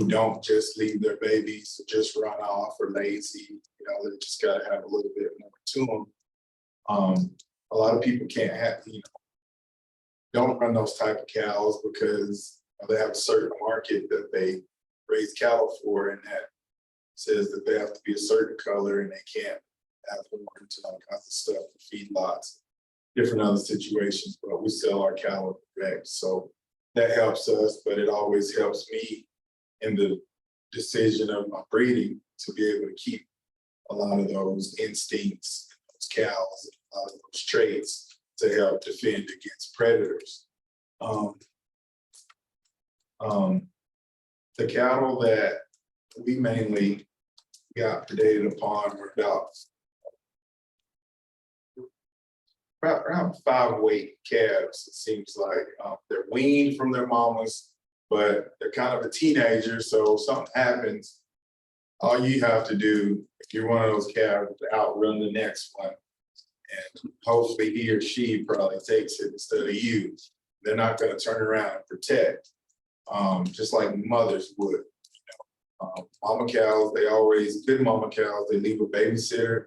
don't just leave their babies or just run off or lazy. They just gotta have a little bit more to them. A lot of people can't have, don't run those type of cows because they have a certain market that they raise cattle for, and that says that they have to be a certain color and they can't have horns and all kinds of stuff for feedlots, different other situations. But we sell our cattle direct, so that helps us. But it always helps me in the decision of my breeding to be able to keep a lot of those instincts, those cows, a lot of those traits to help defend against predators. The cattle that we mainly got predated upon were about around 5 weight calves. It seems like they're weaned from their mamas, but they're kind of a teenager. So if something happens, all you have to do, if you're one of those calves, is outrun the next one, and hopefully he or she probably takes it instead of you. They're not going to turn around and protect, just like mothers would. mama cows, they always, good mama cows, they leave a babysitter.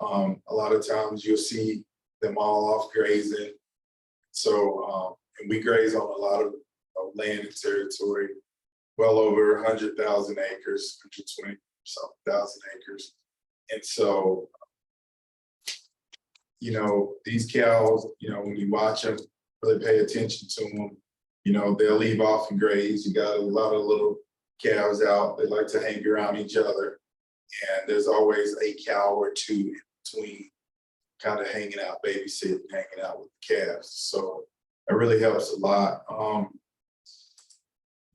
A lot of times you'll see them all off grazing. So, and we graze on a lot of land and territory, well over 100,000 acres, 120,000 acres. And so, you know, these cows, you know, when you watch them, really pay attention to them, you know, they'll leave off and graze. You got a lot of little cows out, they like to hang around each other. And there's always a cow or two in between, kind of hanging out, babysitting, hanging out with the calves. So it really helps a lot.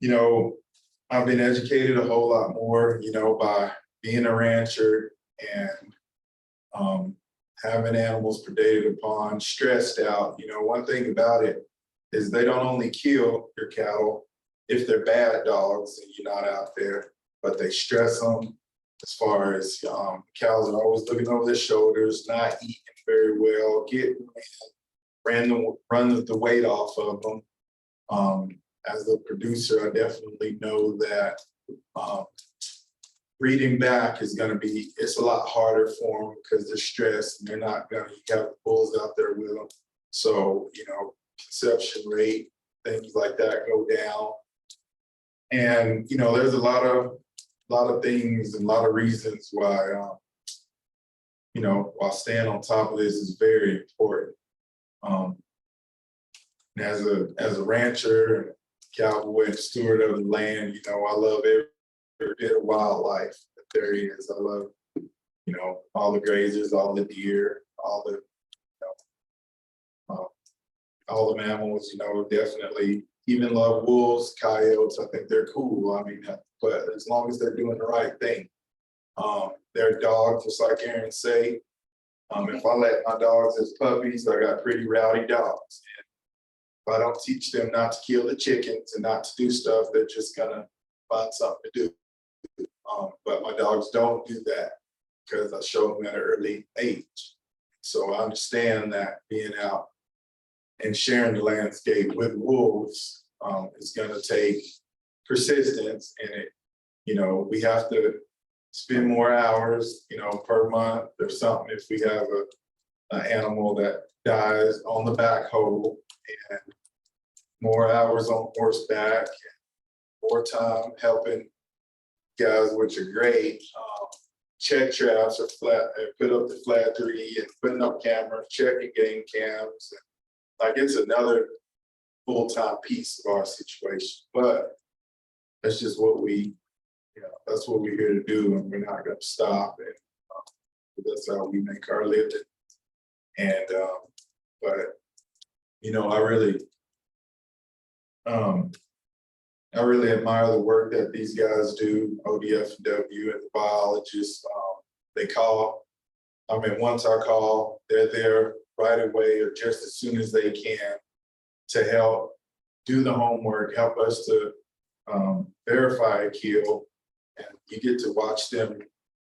You know, I've been educated a whole lot more, you know, by being a rancher and having animals predated upon, stressed out. You know, one thing about it is they don't only kill your cattle if they're bad dogs and you're not out there, but they stress them as far as cows are always looking over their shoulders, not eating very well, run the weight off of them. As a producer, I definitely know that breeding back is going to be, it's a lot harder for them because they're stressed and they're not going to have the bulls out there with them. So, you know, conception rate, things like that go down. And, you know, there's a lot of things and a lot of reasons why, you know, why staying on top of this is very important. And as a rancher and cowboy and steward of the land, you know, I love every bit of wildlife that there is. I love, you know, all the grazers, all the deer, all the, you know, all the mammals, you know, definitely even love wolves, coyotes. I think they're cool. I mean, but as long as they're doing the right thing. They're dogs, just like Aaron say. If I let my dogs as puppies, I got pretty rowdy dogs. And if I don't teach them not to kill the chickens and not to do stuff, they're just gonna find something to do. But my dogs don't do that because I show them at an early age. So I understand that being out and sharing the landscape with wolves is gonna take persistence, and it, you know, we have to spend more hours, you know, per month or something if we have an animal that dies on the backhoe, and more hours on horseback, and more time helping guys, which are great. Check traps or put up the flat 3 and putting up cameras, checking game cams. And, like, it's another full-time piece of our situation, but that's just what we, you know, that's what we're here to do, and we're not going to stop. And that's how we make our living. And but you know, I really admire the work that these guys do, ODFW and the biologists. They call. I mean, once I call, they're there right away or just as soon as they can to help do the homework, help us to verify a kill. And you get to watch them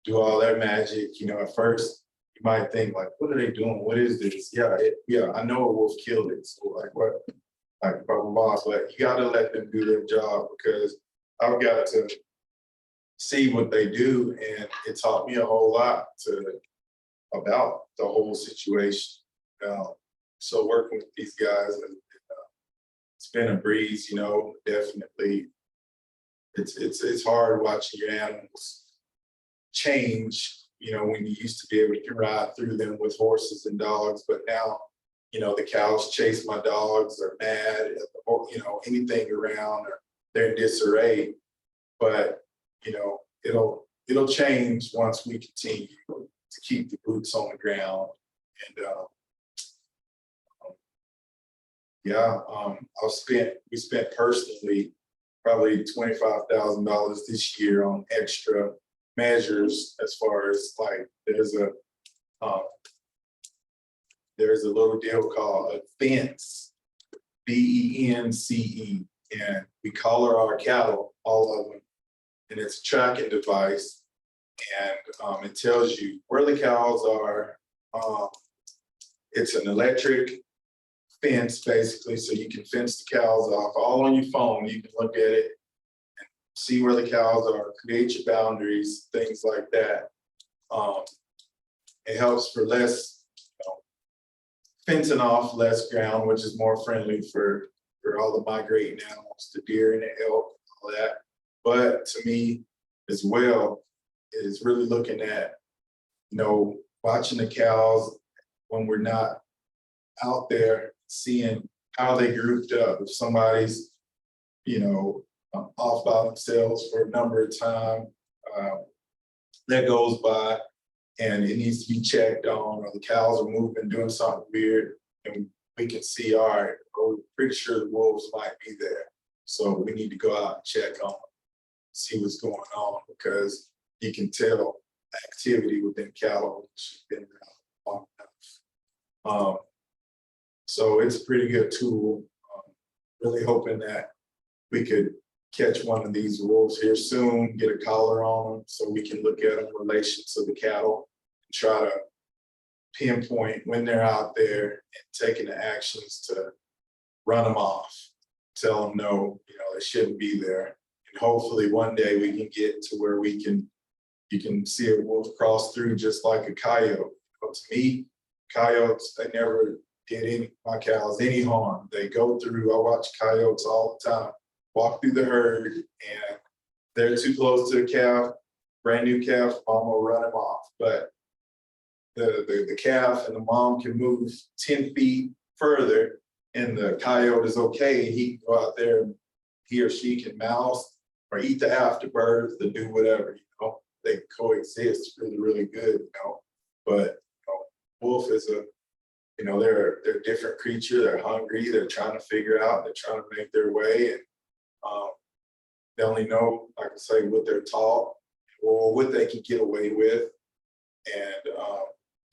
do all their magic. You know, at first you might think like, what are they doing? What is this? Yeah, I know a wolf killed it. So like what? Like blah, blah, blah. But you gotta let them do their job, because I've got to see what they do. And it taught me a whole lot about the whole situation. So working with these guys, it's been a breeze, you know, definitely. It's hard watching your animals change, you know, when you used to be able to ride through them with horses and dogs, but now, you know, the cows chase my dogs, are mad, or, you know, anything around, or they're in disarray. But, you know, it'll change once we continue to keep the boots on the ground. And we spent personally probably $25,000 this year on extra measures, as far as like there's a little deal called a fence, BENCE, and we collar our cattle, all of them, and it's a tracking device, and it tells you where the cows are. It's an electric fence, basically, so you can fence the cows off all on your phone. You can look at it and see where the cows are, create your boundaries, things like that. It helps for less, fencing off less ground, which is more friendly for all the migrating animals, the deer and the elk, all that. But to me, as well, is really looking at, watching the cows when we're not out there, seeing how they grouped up. If somebody's, off by themselves for a number of time, that goes by and it needs to be checked on, or the cows are moving, doing something weird, and we can see, all right, we're pretty sure the wolves might be there. So we need to go out and check on them, see what's going on, because you can tell activity within cattle, which has been around long enough. So it's a pretty good tool. Really hoping that we could catch one of these wolves here soon, get a collar on them so we can look at them in relation to the cattle and try to pinpoint when they're out there and taking the actions to run them off, tell them no, they shouldn't be there. And hopefully one day we can get to where you can see a wolf cross through just like a coyote. To me, coyotes, they never did my cows any harm. They go through, I watch coyotes all the time, walk through the herd, and they're too close to the calf, brand new calf, mom will run them off. But the calf and the mom can move 10 feet further and the coyote is okay. He can go out there and he or she can mouse or eat the afterbirds to do whatever, they coexist really, really good, But wolf is they're a different creature. They're hungry. They're trying to figure out. They're trying to make their way, and they only know, like I say, what they're taught or what they can get away with. And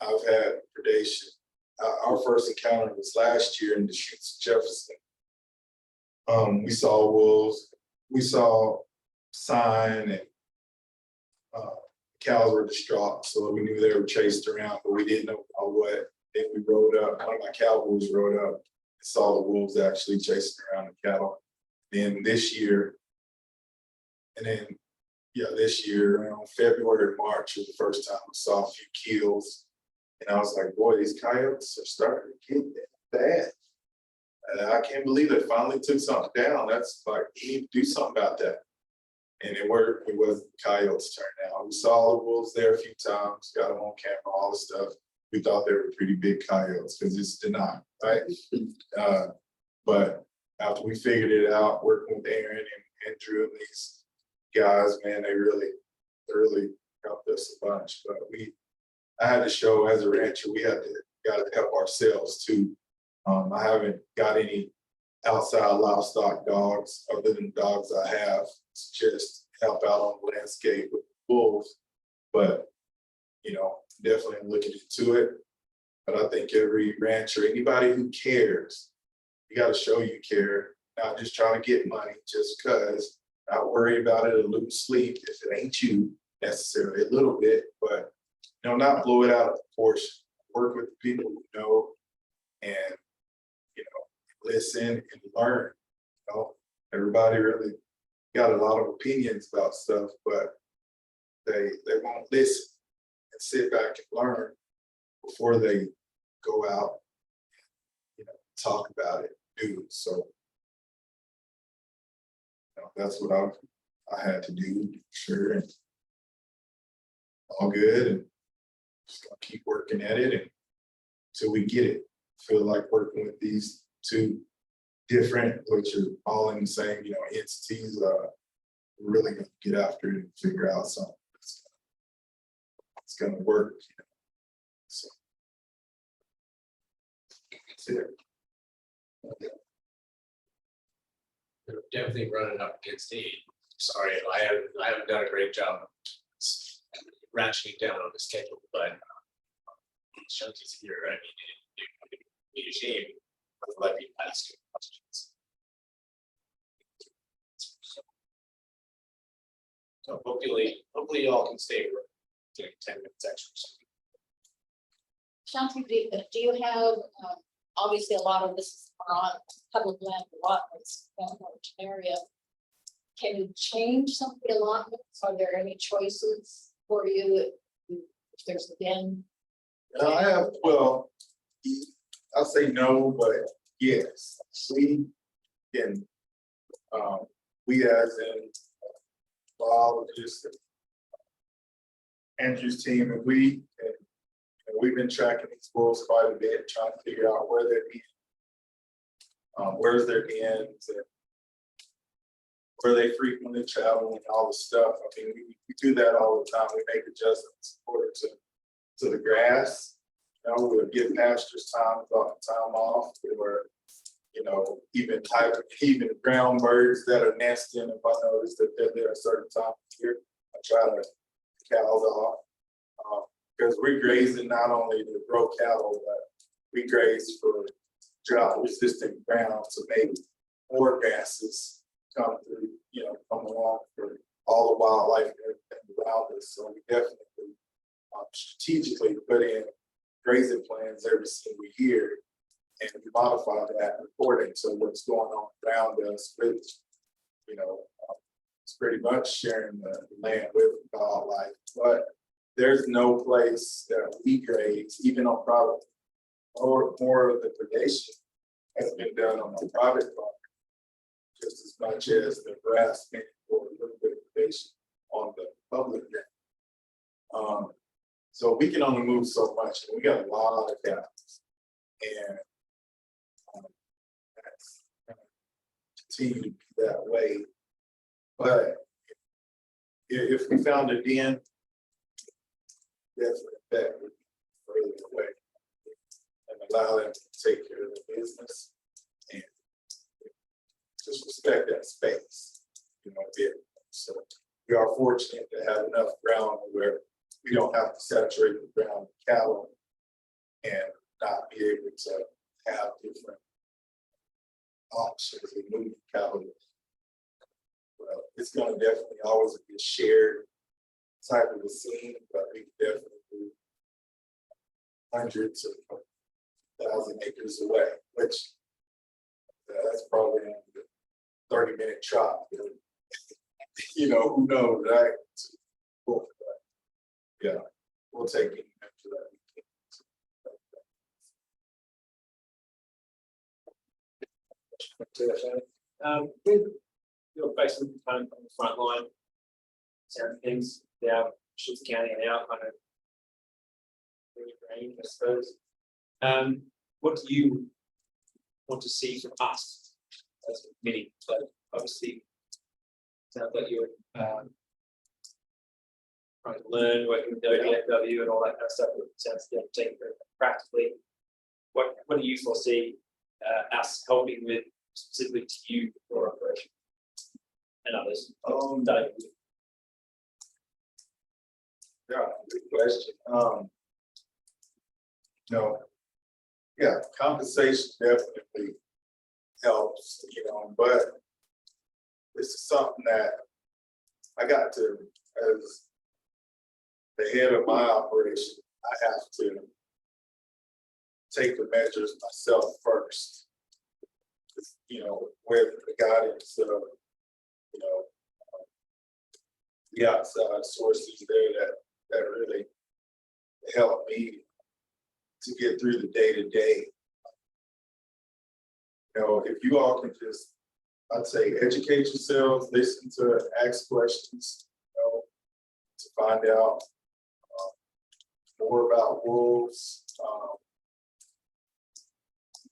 I've had predation. Our first encounter was last year in Deschutes, Jefferson. We saw wolves. We saw sign, and cows were distraught, so we knew they were chased around, but we didn't know what. Then we rode up, one of my cowboys rode up and saw the wolves actually chasing around the cattle. Then this year, around February, March was the first time we saw a few kills. And I was like, boy, these coyotes are starting to get bad. And I can't believe they finally took something down. That's like, we need to do something about that. And it worked. It wasn't the coyotes' turn out. We saw the wolves there a few times, got them on camera, all the stuff. We thought they were pretty big coyotes because it's denied, right? But after we figured it out, working with Aaron and Andrew and these guys, man, they really helped us a bunch. But I had to show as a rancher, got to help ourselves too. I haven't got any outside livestock dogs other than the dogs I have. It's just help out on the landscape with wolves. But definitely looking into it. But I think every rancher, anybody who cares, you got to show you care, not just trying to get money just because, not worry about it or lose sleep if it ain't you necessarily, a little bit, but not blow it out of proportion. Work with the people who know and listen and learn. Everybody really got a lot of opinions about stuff, but they won't listen and sit back and learn before they go out and talk about it, do. So that's what I had to do, sure, and all good, and just gonna keep working at it until we get it. Feel like working with these two different, which are all in the same, entities. We're really gonna get after it and figure out something it's gonna work. So that's it. They're definitely running up against me. Sorry, I haven't done a great job ratcheting down on the schedule, but Shanti's here. I mean, it'd be a shame to let me ask you questions. So hopefully y'all can stay for 10 minutes extra. Shanti, do you have, obviously a lot of this is on public land allotments in the area. can you change some of the allotments? Are there any choices for you if there's a den? I have, well, I'll say no, but yes, we can, we as in biologists, Andrew's team, and we've been tracking these wolves quite a bit, trying to figure out where they're in. Where's their ends and where they frequently travel and all the stuff. I mean, we do that all the time. We make adjustments according to the grass. You know, we'll give pastures time off, or, you know, even ground birds that are nesting. If I notice that they're there a certain time of year, I try to cows off. Because we're grazing not only to grow cattle, but we graze for drought resistant ground to make more grasses come through, you know, come along for all the wildlife and everything around us. So we definitely strategically put in grazing plans every single year, and we modify that according to what's going on around us, with, you know, it's pretty much sharing the land with wildlife. But there's no place that we graze, even on private, or more of the predation has been done on the private property, just as much as the harassment or a little bit of predation on the public land. So we can only move so much, and we got a lot of cows, and that's gonna continue to be that way. But if we found a den, definitely that would be further away and allow them to take care of the business and just respect that space, you know, bit. So we are fortunate to have enough ground where we don't have to saturate the ground with cattle and not be able to have different options of moving cattle. Well, it's gonna definitely always be a shared type of a scene, but we definitely do hundreds of 1,000 acres away, which that's probably a 30-minute trot. You know, who knows, right? But, yeah, we'll take it after that. With your basically kind of on the front line, sound of things, now Shoots County and our kind of range, I suppose. What do you want to see from us as a committee? But obviously, sounds like you're trying to learn, working with ODFW and all that kind of stuff. It sounds like you're taking it practically. What do you foresee us helping with specifically to you for operation and others? Yeah, good question. No, yeah, compensation definitely helps, you know, but this is something that I got to, as the head of my operation, I have to take the measures myself first. You know, with the guidance of, you know, the outside sources there that really help me to get through the day to day. You know, if you all can just, I'd say, educate yourselves, listen to, ask questions, you know, to find out more about wolves,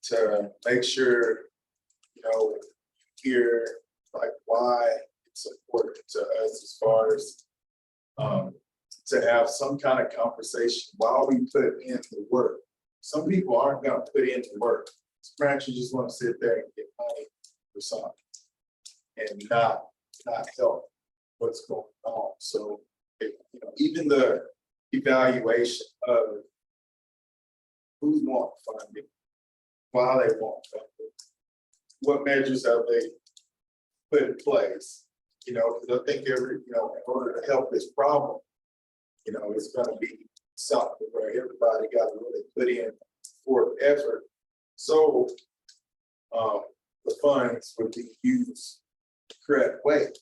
to make sure, you know, hear like why it's important to us as far as to have some kind of conversation while we put in the work. Some people aren't going to put in the work. Some actually just want to sit there and get money for something and not help what's going on. So, you know, even the evaluation of who want funding, why they want funding, what measures have they put in place? You know, because I think in order to help this problem, you know, it's going to be something where everybody got to really put in for effort. So the funds would be used the correct way.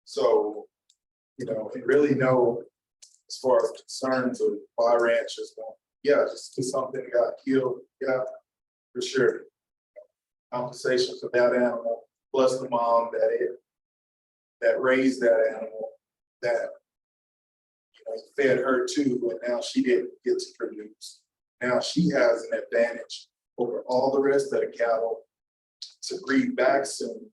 So, you know, we really know as far as concerns of why ranchers going, yeah, just because something got killed, yeah, for sure. Compensation for that animal, plus the mom that raised that animal, that you know, fed her too, and now she didn't get to produce. Now she has an advantage over all the rest of the cattle to breed back soon.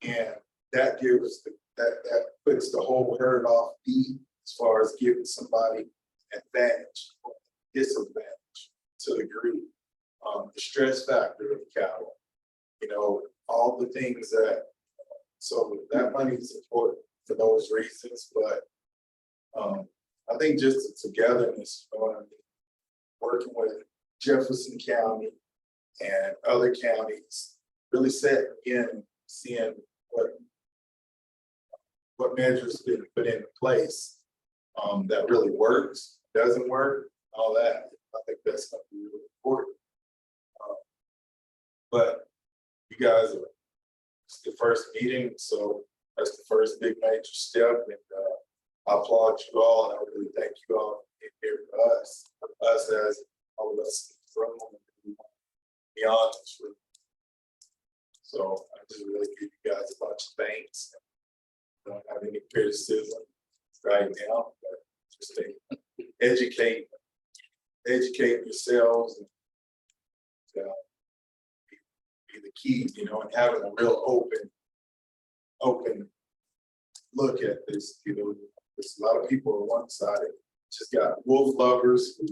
And that gives that puts the whole herd off beat as far as giving somebody advantage or disadvantage to a degree. The stress factor of cattle, you know, all the things that, so that money is important for those reasons, but I think just the togetherness, you know what I mean? Working with Jefferson County and other counties, really setting in, seeing what measures been put into place that really works, doesn't work, all that. I think that's gonna be really important. But you guys are, it's the first meeting, so that's the first big major step, and I applaud you all, and I really thank you all for being here for us as all of us from beyond this room. So I just really give you guys a bunch of thanks. Don't have any criticism right now, but just educate yourselves and be the key, you know, and having a real open look at this, you know, there's a lot of people are one-sided, just got wolf lovers who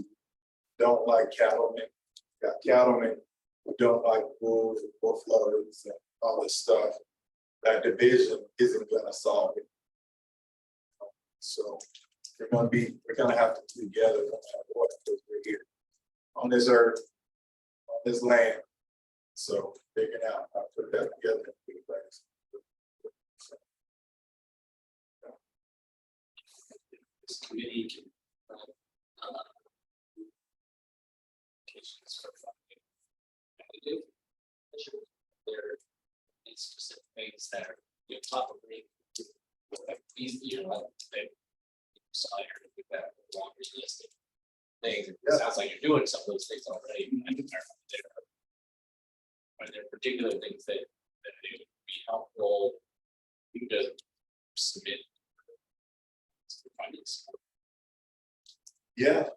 don't like cattlemen, got cattlemen who don't like wolves and wolf lovers and all this stuff. That division isn't gonna solve it. So we're gonna have to be together no matter what, because we're here on this earth, on this land. So figuring out how to put that together in good place. This committee can. Applications for funding. There is specific things that are, you know, probably. You know, they. Desire to do that long realistic things. It sounds like you're doing some of those things already. Are there particular things that it would be helpful you to submit? Yeah,